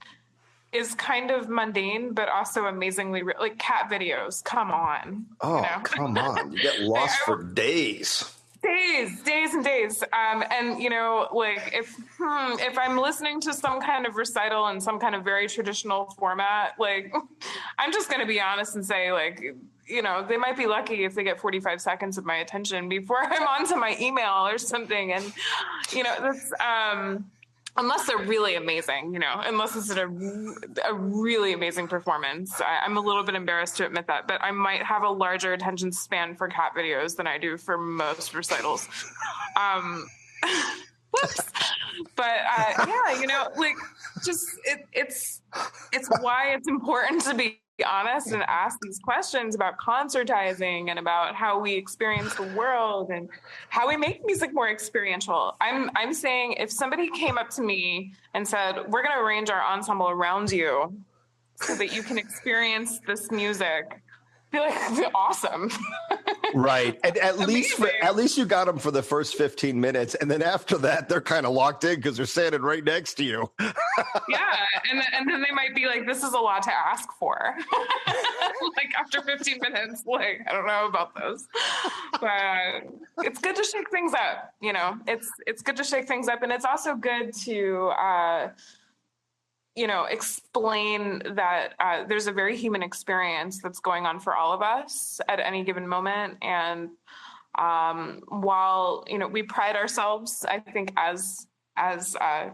is kind of mundane, but also amazingly like cat videos. Come on. Oh, come on. You get lost for days. Days and days. And like if I'm listening to some kind of recital in some kind of very traditional format, like, I'm just going to be honest and say, like, they might be lucky if they get 45 seconds of my attention before I'm onto my email or something. And, that's, unless they're really amazing, unless it's a really amazing performance. I'm a little bit embarrassed to admit that, but I might have a larger attention span for cat videos than I do for most recitals. Whoops. But like, just it's why it's important to be honest and ask these questions about concertizing and about how we experience the world and how we make music more experiential. I'm saying, if somebody came up to me and said, we're going to arrange our ensemble around you so that you can experience this music, I feel like it'd be awesome. Right. And at least you got them for the first 15 minutes. And then after that, they're kind of locked in because they're standing right next to you. Yeah. And then they might be like, this is a lot to ask for. Like after 15 minutes, like, I don't know about those. But it's good to shake things up. It's good to shake things up. And it's also good to, explain that there's a very human experience that's going on for all of us at any given moment. And while, we pride ourselves, I think, as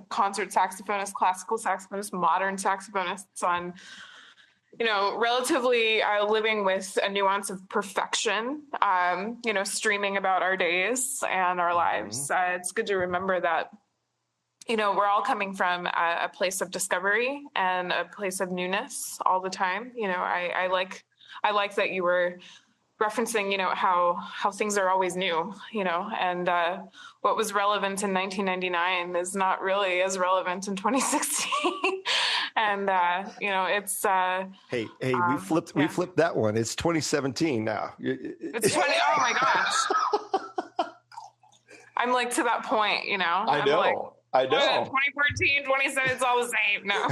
concert saxophonists, classical saxophonists, modern saxophonists, on, relatively living with a nuance of perfection, streaming about our days and our lives. It's good to remember that, we're all coming from a place of discovery and a place of newness all the time. I like that you were referencing, how things are always new, and what was relevant in 1999 is not really as relevant in 2016. And, it's... Hey, we flipped that one. It's 2017 now. It's 20... Oh, my gosh. I'm like to that point, I know. I know. 2014, 2017, it's all the same. No.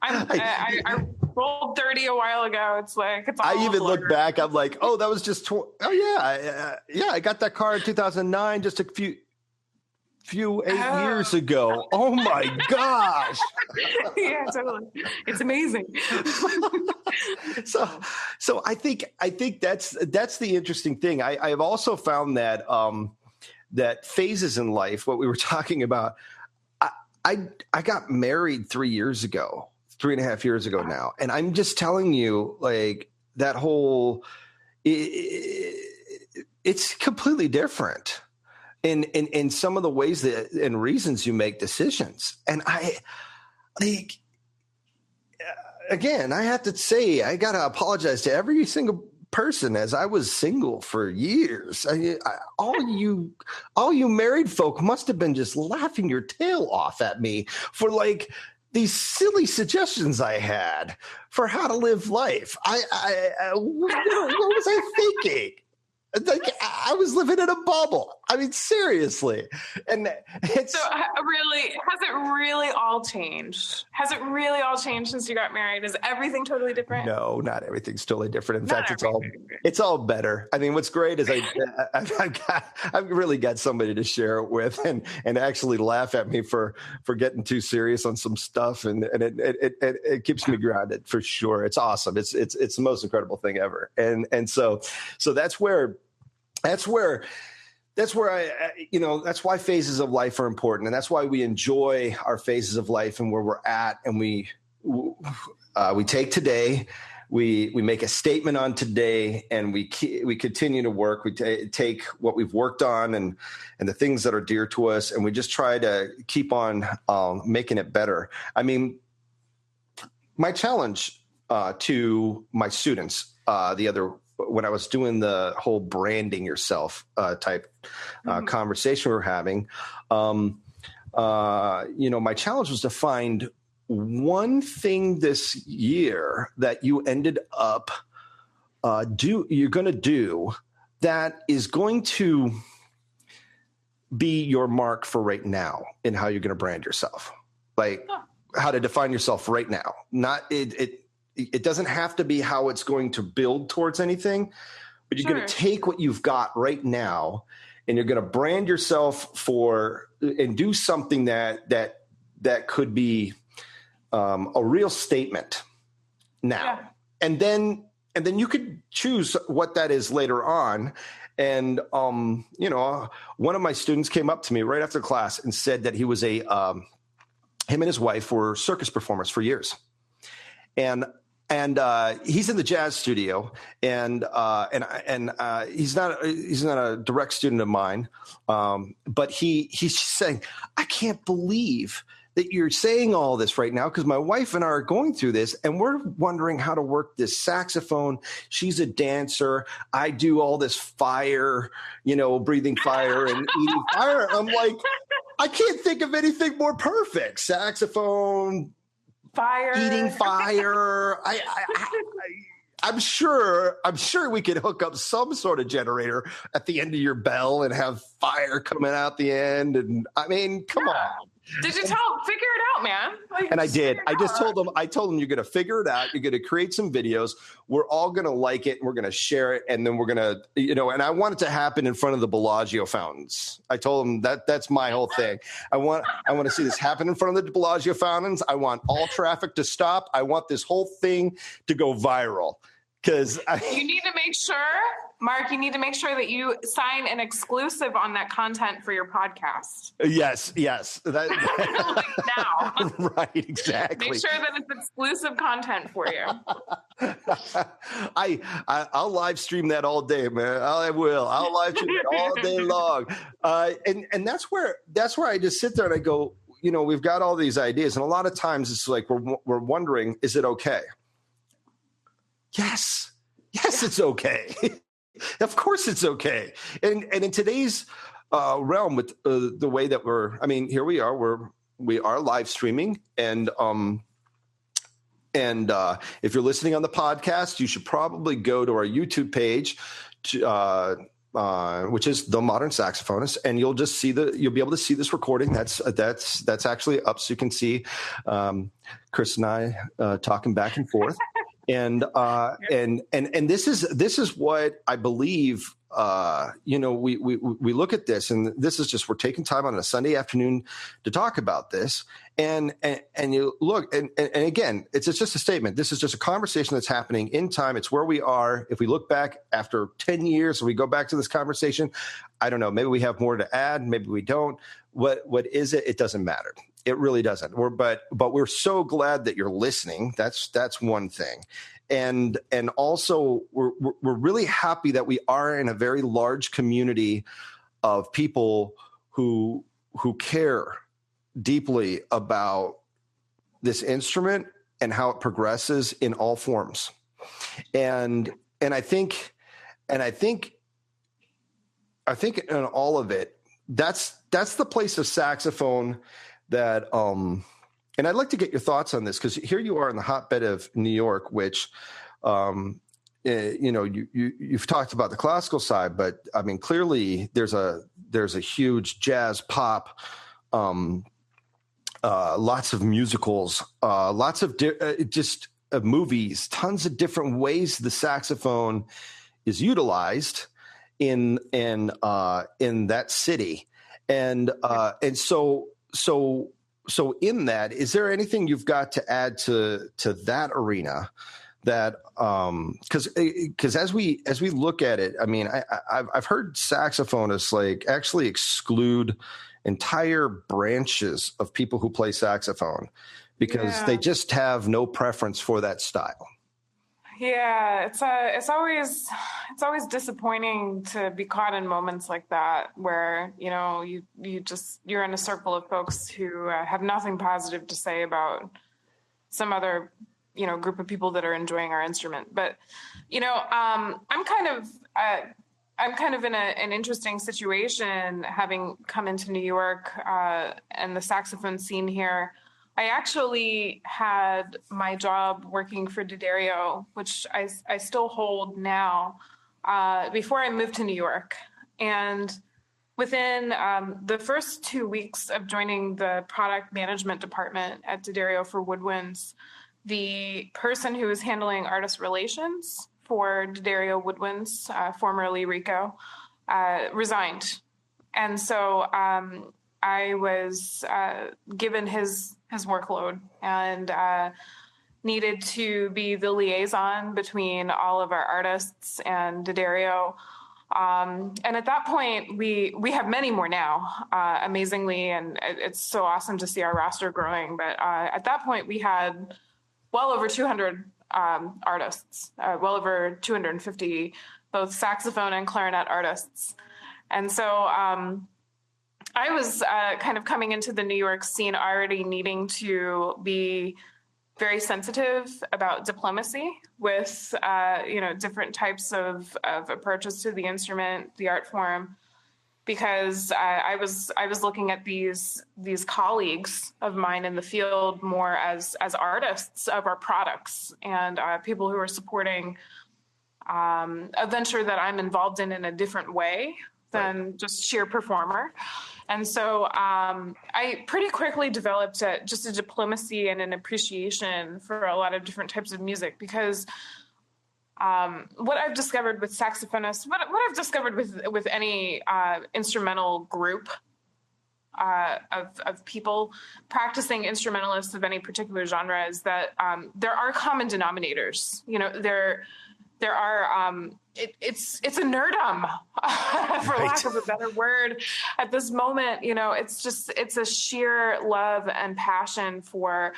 I rolled 30 a while ago. It's like, it's all I even look back. I'm like, oh, that was just, I got that car in 2009, just a few 8 years ago. Oh my gosh. Yeah, totally. It's amazing. So I think that's the interesting thing. I've also found that, that phases in life, what we were talking about, I got married 3.5 years ago now. And I'm just telling you, like, that whole, it's completely different in some of the ways that and reasons you make decisions. And I have to say, I got to apologize to every single person, as I was single for years. All you married folk must have been just laughing your tail off at me for like these silly suggestions I had for how to live life. What was I thinking? Like, I was living in a bubble. I mean, seriously. And it's so really, has it really all changed? Has it really all changed since you got married? Is everything totally different? No, not everything's totally different. In fact, it's all better. I mean, what's great is I've really got somebody to share it with and actually laugh at me for getting too serious on some stuff. And it keeps me grounded for sure. It's awesome. It's the most incredible thing ever. And so that's where that's why phases of life are important. And that's why we enjoy our phases of life and where we're at. And we take today, we make a statement on today, and we continue to work. We take what we've worked on and the things that are dear to us, and we just try to keep on making it better. I mean, my challenge to my students when I was doing the whole branding yourself type conversation we were having, my challenge was to find one thing this year that you ended up you're going to do that is going to be your mark for right now in how you're going to brand yourself, like how to define yourself right now. Not it doesn't have to be how it's going to build towards anything, but you're going to take what you've got right now and you're going to brand yourself and do something that could be a real statement now. Yeah. And then you could choose what that is later on. And, one of my students came up to me right after class and said that he was him and his wife were circus performers for years. And he's in the jazz studio, and he's not a direct student of mine, but he's saying, I can't believe that you're saying all this right now, because my wife and I are going through this, and we're wondering how to work this saxophone. She's a dancer. I do all this fire, breathing fire and eating fire. I'm like, I can't think of anything more perfect. Saxophone. Fire, eating fire. I'm sure we could hook up some sort of generator at the end of your bell and have fire coming out the end. And I mean, come on. Did you figure it out, man? And I did. I told them, you're going to figure it out. You're going to create some videos. We're all going to like it. And we're going to share it. And then we're going to, and I want it to happen in front of the Bellagio fountains. I told them that's my whole thing. I want to see this happen in front of the Bellagio fountains. I want all traffic to stop. I want this whole thing to go viral. Because you need to make sure, Mark, that you sign an exclusive on that content for your podcast. Yes. Like now. Right, exactly. Make sure that it's exclusive content for you. I'll live stream that all day, man. I will. I'll live stream it all day long. And that's where I just sit there and I go, we've got all these ideas. And a lot of times it's like we're wondering, is it okay? Yes, it's okay. Of course it's okay. And in today's realm with the way that here we are, we are live streaming. And if you're listening on the podcast, you should probably go to our YouTube page, which is The Modern Saxophonist, and you'll be able to see this recording. That's actually up, so you can see Chris and I talking back and forth. And this is what I believe. We look at this, and this is just, we're taking time on a Sunday afternoon to talk about this. And you look, and again, it's just a statement. This is just a conversation that's happening in time. It's where we are. If we look back after 10 years, and we go back to this conversation, I don't know, maybe we have more to add, maybe we don't. What is it? It doesn't matter. It really doesn't. But we're so glad that you're listening. That's one thing. And also we're really happy that we are in a very large community of people who care deeply about this instrument and how it progresses in all forms. And I think in all of it, that's the place of saxophone that, and I'd like to get your thoughts on this, because here you are in the hotbed of New York, which you've talked about the classical side, but I mean, clearly there's a huge jazz pop, lots of musicals, lots of movies, tons of different ways the saxophone is utilized in that city, and so in that, is there anything you've got to add to that arena? That because as we look at it, I mean, I've heard saxophonists like actually exclude entire branches of people who play saxophone because they just have no preference for that style. Yeah, it's always disappointing to be caught in moments like that where you're in a circle of folks who have nothing positive to say about some other group of people that are enjoying our instrument. But I'm kind of in an interesting situation having come into New York and the saxophone scene here. I actually had my job working for D'Addario, which I still hold now, before I moved to New York. And within the first 2 weeks of joining the product management department at D'Addario for woodwinds, the person who was handling artist relations for D'Addario Woodwinds, formerly Rico, resigned. And so I was given his workload and needed to be the liaison between all of our artists and D'Addario. And at that point, we have many more now, amazingly, and it's so awesome to see our roster growing. But at that point, we had well over 200 artists, well over 250, both saxophone and clarinet artists. And so I was kind of coming into the New York scene already needing to be very sensitive about diplomacy with, different types of approaches to the instrument, the art form, because I was looking at these colleagues of mine in the field more as artists of our products and people who are supporting a venture that I'm involved in a different way than just sheer performer. And so I pretty quickly developed just a diplomacy and an appreciation for a lot of different types of music, because what I've discovered with saxophonists, what I've discovered with any instrumental group of people practicing instrumentalists of any particular genre is that there are common denominators. There are it's a nerdum for lack of a better word at this moment. It's a sheer love and passion for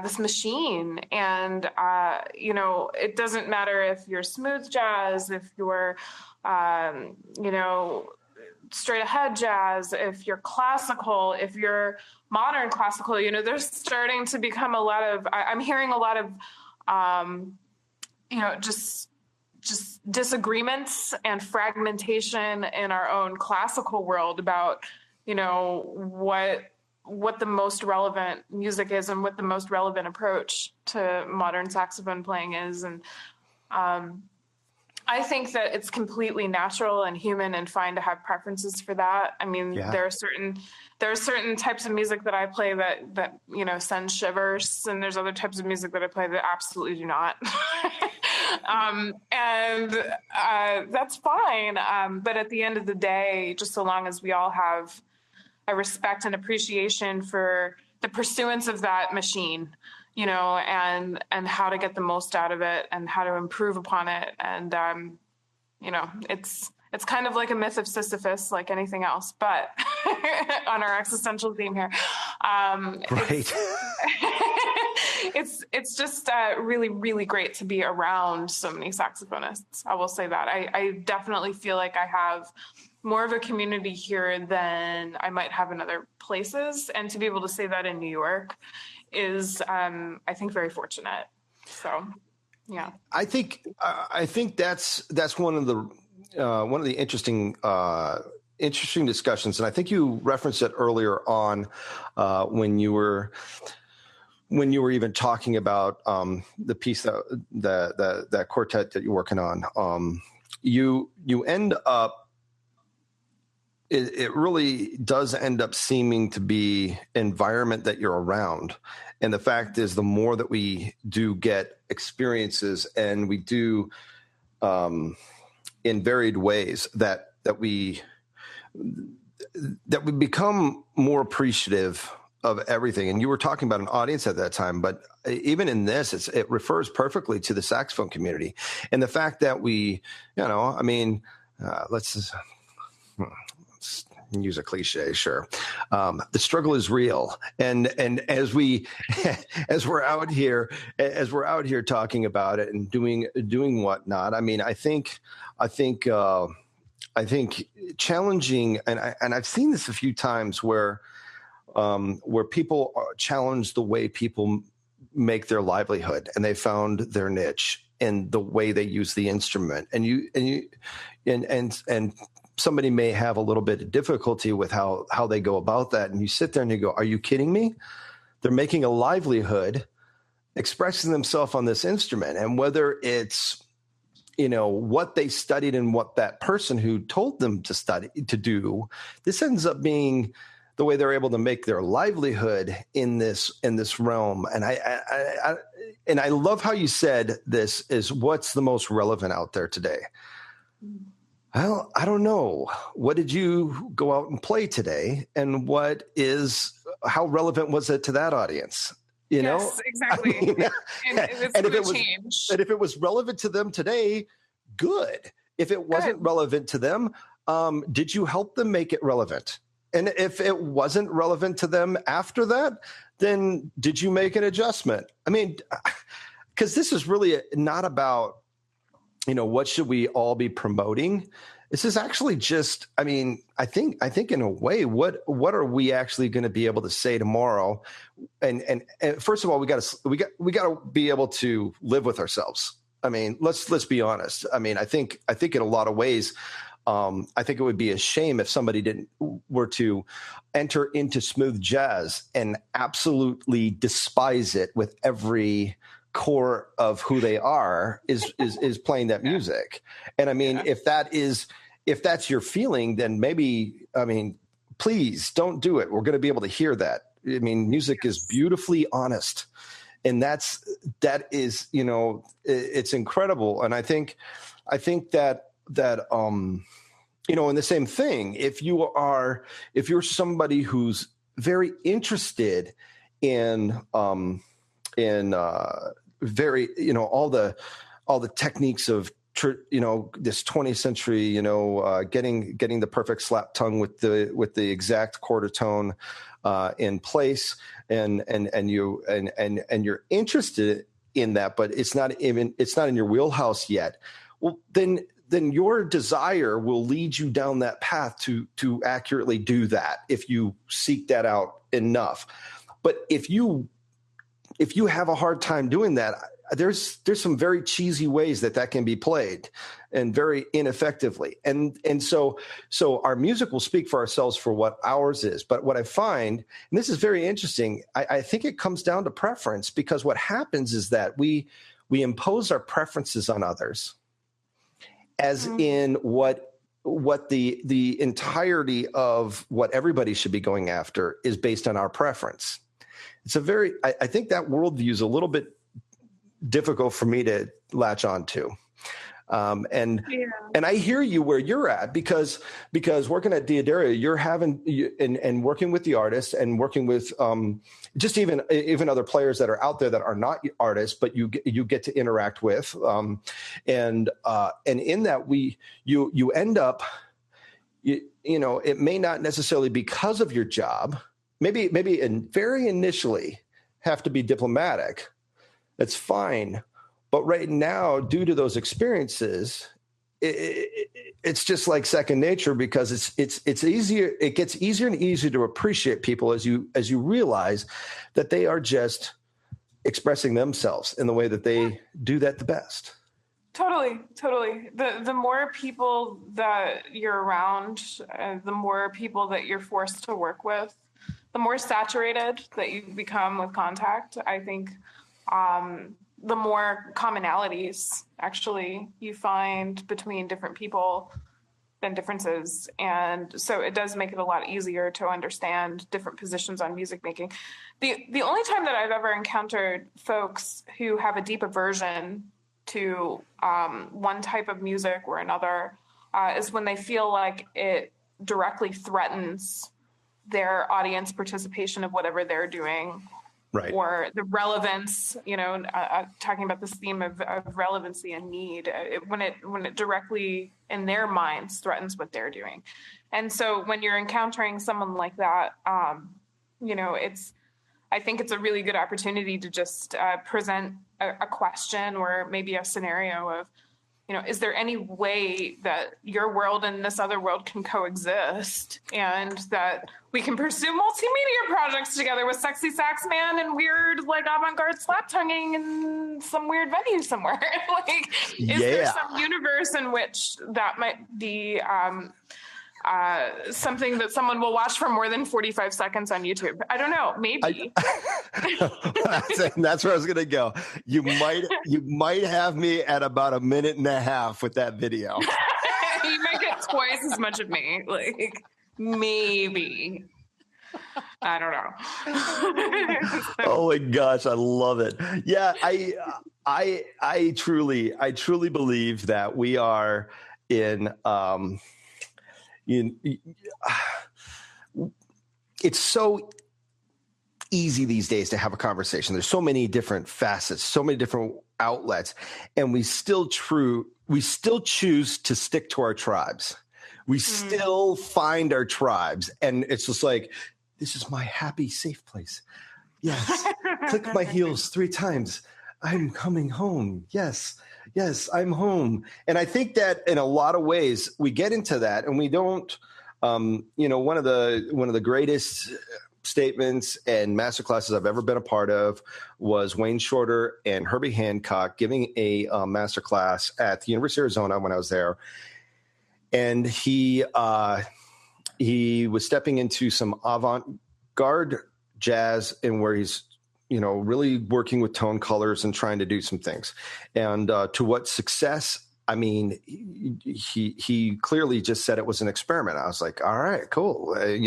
this machine, and it doesn't matter if you're smooth jazz, if you're straight ahead jazz, if you're classical, if you're modern classical. There's starting to become I'm hearing a lot of just disagreements and fragmentation in our own classical world about, what the most relevant music is and what the most relevant approach to modern saxophone playing is. And I think that it's completely natural and human and fine to have preferences for that. I mean, there are certain types of music that I play that send shivers, and there's other types of music that I play that absolutely do not. And that's fine. But at the end of the day, just so long as we all have a respect and appreciation for the pursuance of that machine, and how to get the most out of it and how to improve upon it. And, it's kind of like a myth of Sisyphus, like anything else, but on our existential theme here. Right. It's just really, really great to be around so many saxophonists. I will say that. I definitely feel like I have more of a community here than I might have in other places. And to be able to say that in New York is, I think, very fortunate. So, yeah. I think that's one of the interesting discussions, and I think you referenced it earlier on when you were when you were even talking about the piece that quartet that you're working on, you end up. It really does end up seeming to be environment that you're around. And the fact is, the more that we do get experiences, and we do in varied ways, that we become more appreciative of everything. And you were talking about an audience at that time, but even in this, it refers perfectly to the saxophone community. And the fact that we, let's use a cliche, sure. The struggle is real, and as we're out here talking about it and doing whatnot. I think challenging, and I've seen this a few times where people challenge the way people make their livelihood, and they found their niche in the way they use the instrument, and somebody may have a little bit of difficulty with how they go about that. And you sit there and you go, are you kidding me? They're making a livelihood expressing themselves on this instrument. And whether it's, what they studied and what that person who told them to do, this ends up being the way they're able to make their livelihood in this realm. And I love how you said this is what's the most relevant out there today. Well, I don't know. What did you go out and play today? And how relevant was it to that audience? Yes, exactly. And if it was relevant to them today, good. If it wasn't relevant to them, did you help them make it relevant? And if it wasn't relevant to them after that, then did you make an adjustment? Because this is really not about, what should we all be promoting? This is actually just, I think in a way, what are we actually going to be able to say tomorrow? And first of all, we got to be able to live with ourselves. Let's be honest. I think in a lot of ways, I think it would be a shame if somebody were to enter into smooth jazz and absolutely despise it with every core of who they are is playing that music. And if that's your feeling, then maybe, please don't do it. We're going to be able to hear that. Music is beautifully honest, and that is, it's incredible. And I think that in the same thing, if you're somebody who's very interested in very, all the techniques of, this 20th century, getting the perfect slap tongue with the exact quarter tone in place, and you're interested in that, but it's not in your wheelhouse yet. Well, then your desire will lead you down that path to accurately do that if you seek that out enough. But if you have a hard time doing that, there's some very cheesy ways that can be played, and very ineffectively. And so our music will speak for ourselves for what ours is. But what I find, and this is very interesting, I think it comes down to preference, because what happens is that we impose our preferences on others, as in what the entirety of what everybody should be going after is based on our preference. It's I think that worldview is a little bit difficult for me to latch on to. And I hear you where you're at, because working at D'Addario, you're and working with the artists, and working with just even other players that are out there that are not artists, but you get to interact with, and in that you end up, it may not necessarily because of your job, maybe very initially have to be diplomatic. That's fine. But right now, due to those experiences, it's just like second nature, because it's easier. It gets easier and easier to appreciate people as you realize that they are just expressing themselves in the way that they do that the best. Totally. The more people that you're around, the more people that you're forced to work with, the more saturated that you become with contact, I think the more commonalities actually you find between different people than differences. And so it does make it a lot easier to understand different positions on music making. The only time that I've ever encountered folks who have a deep aversion to one type of music or another is when they feel like it directly threatens their audience participation of whatever they're doing. Right. Or the relevance, talking about this theme of relevancy and need, when it directly in their minds threatens what they're doing. And so when you're encountering someone like that, I think it's a really good opportunity to just present a question or maybe a scenario of, is there any way that your world and this other world can coexist and that we can pursue multimedia projects together with sexy sax man and weird like avant-garde slap tonguing in some weird venue somewhere? Is there some universe in which that might be something that someone will watch for more than 45 seconds on YouTube? I don't know. Maybe. That's where I was going to go. You might have me at about 1.5 minutes with that video. You might get twice as much of me. Maybe. I don't know. Oh my gosh, I love it. Yeah, I truly believe that we are in it's so easy these days to have a conversation. There's so many different facets, so many different outlets, and we still choose to stick to our tribes. We still find our tribes, and it's just like, this is my happy, safe place. Yes. Click my heels 3 times. I'm coming home. Yes, I'm home. And I think that in a lot of ways we get into that, and we don't. One of the greatest statements and masterclasses I've ever been a part of was Wayne Shorter and Herbie Hancock giving a masterclass at the University of Arizona when I was there, and he was stepping into some avant-garde jazz, and where he's really working with tone colors and trying to do some things. And to what success? I mean, he clearly just said it was an experiment. I was like, all right, cool. And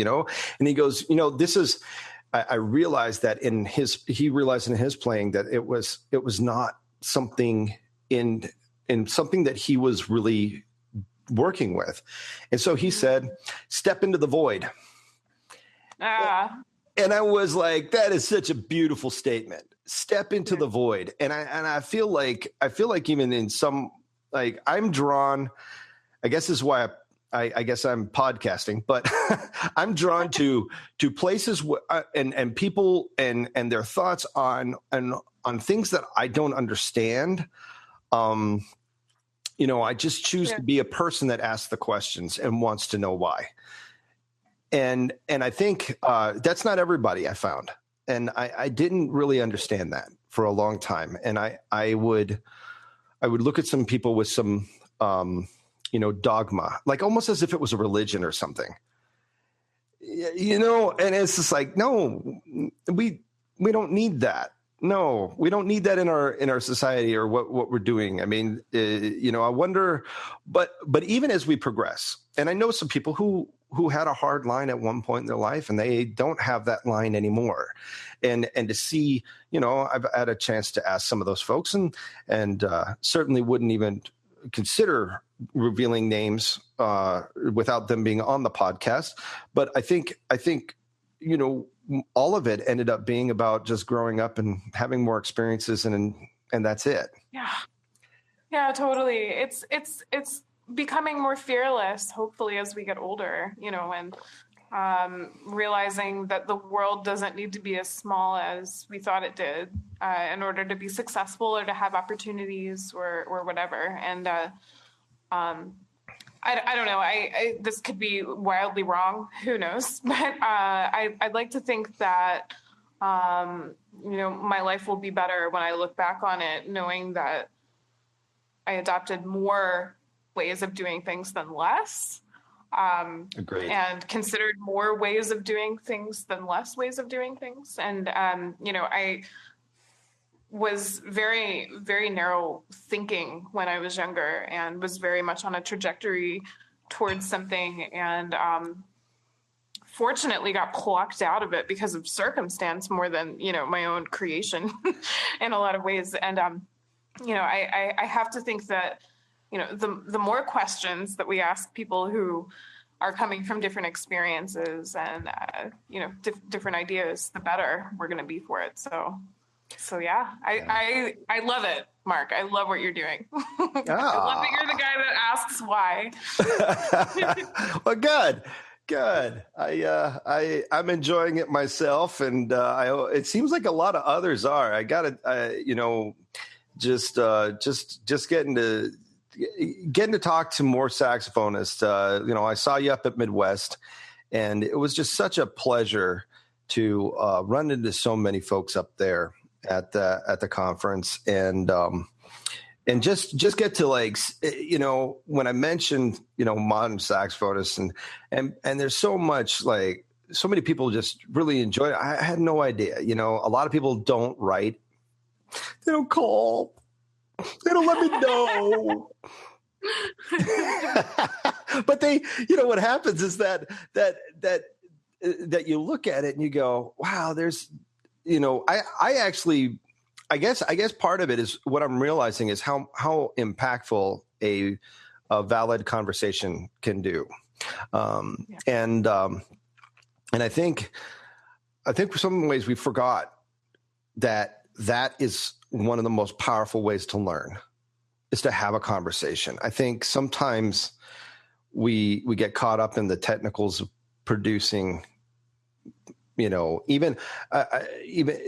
he goes, this is, I realized that he realized in his playing that it was not something in something that he was really working with. And so he said, step into the void. And I was like, that is such a beautiful statement. Step into the void. And I feel like even in some, like, I'm drawn, I guess this is why I guess I'm podcasting, but I'm drawn to places and people and their thoughts on things that I don't understand. I just choose to be a person that asks the questions and wants to know why. And I think that's not everybody, I found. And I didn't really understand that for a long time. And I would look at some people with some, dogma, like almost as if it was a religion or something, and it's just like, no, we don't need that. No, we don't need that in our society or what we're doing. I mean, I wonder, but even as we progress, and I know some people who had a hard line at one point in their life and they don't have that line anymore. And to see, I've had a chance to ask some of those folks and certainly wouldn't even consider revealing names without them being on the podcast. But I think, all of it ended up being about just growing up and having more experiences and that's it. Yeah, totally. It's becoming more fearless, hopefully, as we get older, and realizing that the world doesn't need to be as small as we thought it did in order to be successful or to have opportunities or whatever. And I don't know. This could be wildly wrong. Who knows? But I'd like to think that my life will be better when I look back on it, knowing that I adopted more ways of doing things than less. Agreed. And considered more ways of doing things than less ways of doing things. And, I was very, very narrow thinking when I was younger and was very much on a trajectory towards something, and fortunately got plucked out of it because of circumstance more than, my own creation in a lot of ways. And, I have to think that, the more questions that we ask people who are coming from different experiences and, different ideas, the better we're going to be for it. So yeah, I love it, Mark. I love what you're doing. I love that you're the guy that asks why. Well, good. I'm enjoying it myself, and it seems like a lot of others are. I got to, just getting to talk to more saxophonists. I saw you up at Midwest, and it was just such a pleasure to run into so many folks up there at the conference, and just get to when I mentioned modern saxophonists and there's so much so many people just really enjoy it. I had no idea. A lot of people don't write, they don't call, they don't let me know. But they, what happens is that you look at it and you go, wow, there's. I guess part of it is what I'm realizing is how impactful a valid conversation can do. And I think for some ways we forgot that is one of the most powerful ways to learn, is to have a conversation. I think sometimes we get caught up in the technicals of producing, even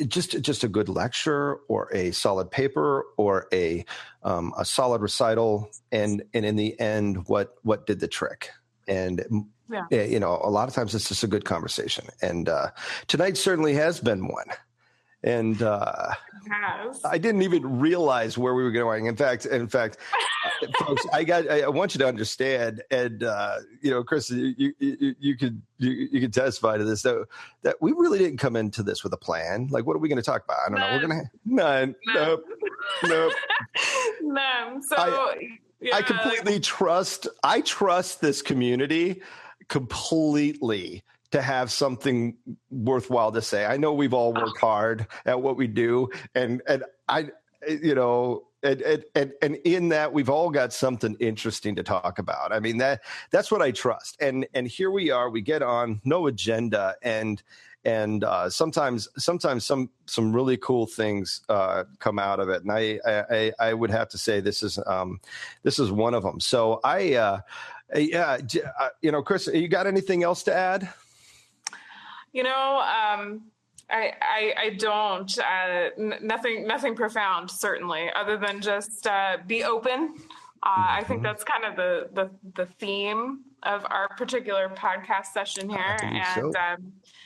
just a good lecture or a solid paper or a solid recital, and in the end, what did the trick? And a lot of times it's just a good conversation, and tonight certainly has been one. And I didn't even realize where we were going. In fact, folks, I want you to understand, and Chris, you could testify to this, that we really didn't come into this with a plan. Like, what are we going to talk about? I don't know. We're going to none. Nope. None. So I completely trust. I trust this community completely to have something worthwhile to say. I know we've all worked hard at what we do, and I, and in that we've all got something interesting to talk about. I mean, that's what I trust. And here we are. We get on, no agenda, and sometimes some really cool things come out of it. And I would have to say this is one of them. So Chris, you got anything else to add? I don't, nothing profound, certainly, other than just be open. I think that's kind of the theme of our particular podcast session here. And,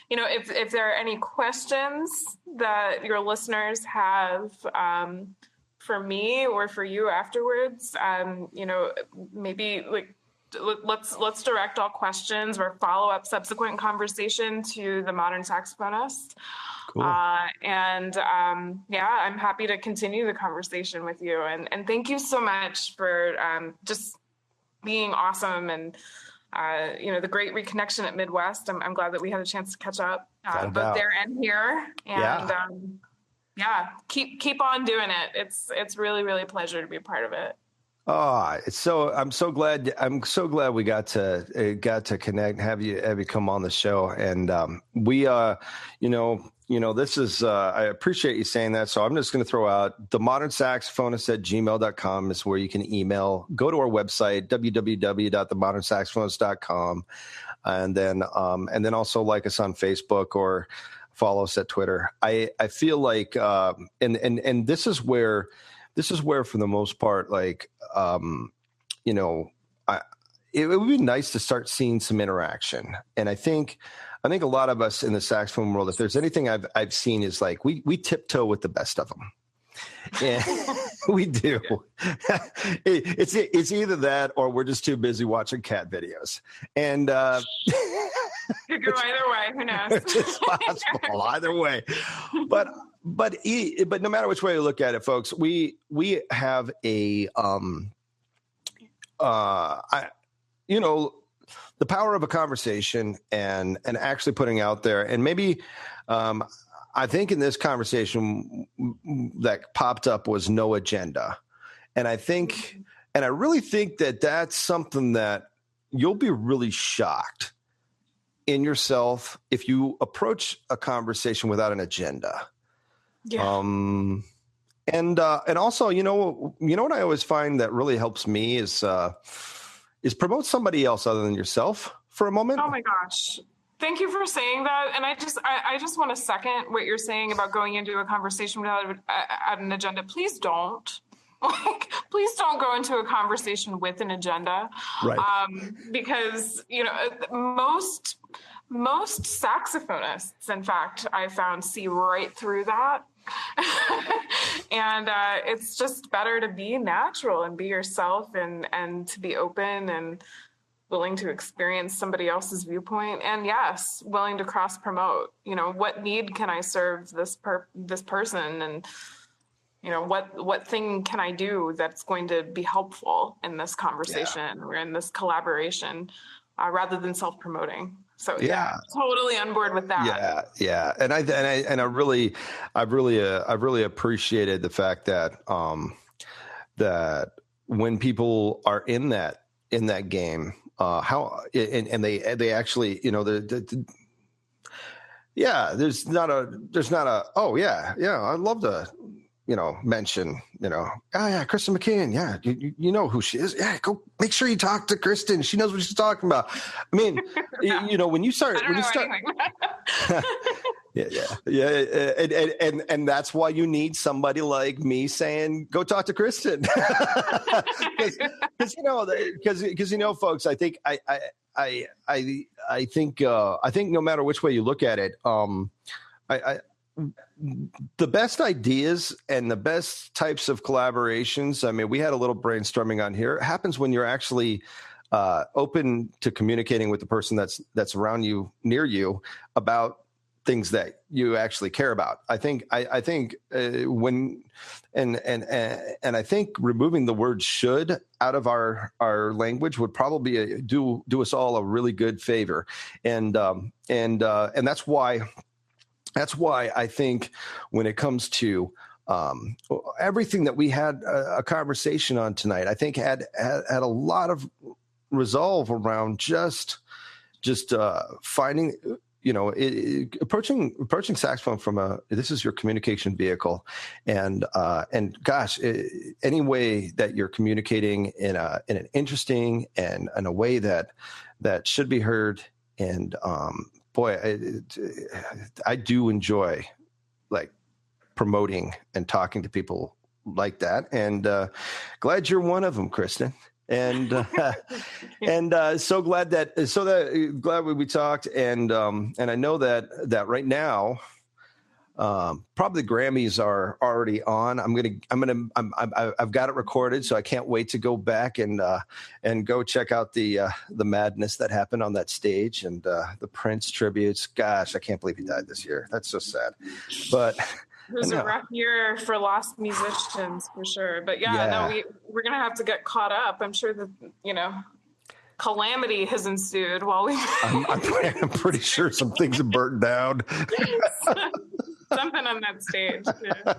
if there are any questions that your listeners have for me or for you afterwards, maybe let's direct all questions or follow up subsequent conversation to the Modern Saxophonist. Cool. I'm happy to continue the conversation with you. And thank you so much for just being awesome and, the great reconnection at Midwest. I'm glad that we had a chance to catch up both there and here. And keep on doing it. It's really, really a pleasure to be a part of it. Oh, I'm so glad we got to connect, have you come on the show. And this is I appreciate you saying that. So I'm just going to throw out the modernsaxophonist@gmail.com is where you can email. Go to our website, www.themodernsaxophonist.com, and then also like us on Facebook or follow us at Twitter. I feel like and this is where for the most part, it would be nice to start seeing some interaction. And I think a lot of us in the saxophone world, if there's anything I've seen, is we tiptoe with the best of them. We do. It's either that or we're just too busy watching cat videos. And could go either way. Who knows? It's possible either way. But no matter which way you look at it, folks, we have a the power of a conversation and actually putting out there, and maybe I think in this conversation that popped up was no agenda. And I really think that that's something that you'll be really shocked in yourself if you approach a conversation without an agenda. Yeah. And also, what I always find that really helps me is promote somebody else other than yourself for a moment. Oh my gosh. Thank you for saying that. And I just want to second what you're saying about going into a conversation without an agenda. Please don't. Please don't go into a conversation with an agenda. Right. Because, most saxophonists, in fact, I found see right through that. And it's just better to be natural and be yourself and to be open and willing to experience somebody else's viewpoint, and yes, willing to cross promote. What need can I serve this person, and what thing can I do that's going to be helpful in this conversation or in this collaboration, rather than self-promoting. So yeah, totally on board with that. Yeah, and I really appreciated the fact that that when people are in that game. They actually, there's not a I'd love to, mention, Kristen McKeon. Yeah. You know who she is. Yeah. Go make sure you talk to Kristen. She knows what she's talking about. I mean, when you start, and that's why you need somebody like me saying, go talk to Kristen. Because folks, I think no matter which way you look at it, the best ideas and the best types of collaborations. I mean, we had a little brainstorming on here. It happens when you're actually open to communicating with the person that's around you, near you, about things that you actually care about. I think when I think removing the word should out of our language would probably do us all a really good favor. And that's why I think when it comes to everything that we had a conversation on tonight, I think had a lot of resolve around just finding, approaching saxophone from this is your communication vehicle, and gosh, any way that you're communicating in an interesting and in a way that should be heard, and boy, I do enjoy promoting and talking to people like that, and glad you're one of them, Kristen. And so glad we talked, and I know that right now, probably the Grammys are already on. I've got it recorded, so I can't wait to go back and go check out the madness that happened on that stage, and the Prince tributes. Gosh, I can't believe he died this year. That's so sad, but. It was a rough year for lost musicians, for sure. But we're going to have to get caught up. I'm sure that, calamity has ensued while we... I'm pretty sure some things have burnt down. Something on that stage. Yeah.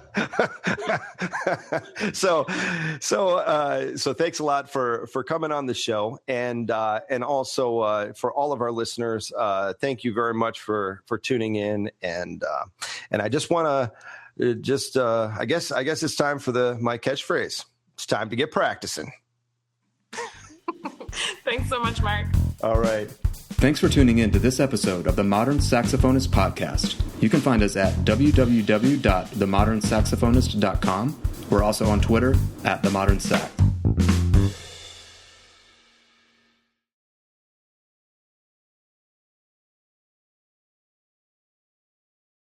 So thanks a lot for coming on the show, and also for all of our listeners, thank you very much for tuning in, and I just want to I guess it's time for my catchphrase. It's time to get practicing. Thanks so much, Mark. All right. Thanks for tuning in to this episode of the Modern Saxophonist Podcast. You can find us at www.themodernsaxophonist.com. We're also on Twitter @themodernsax.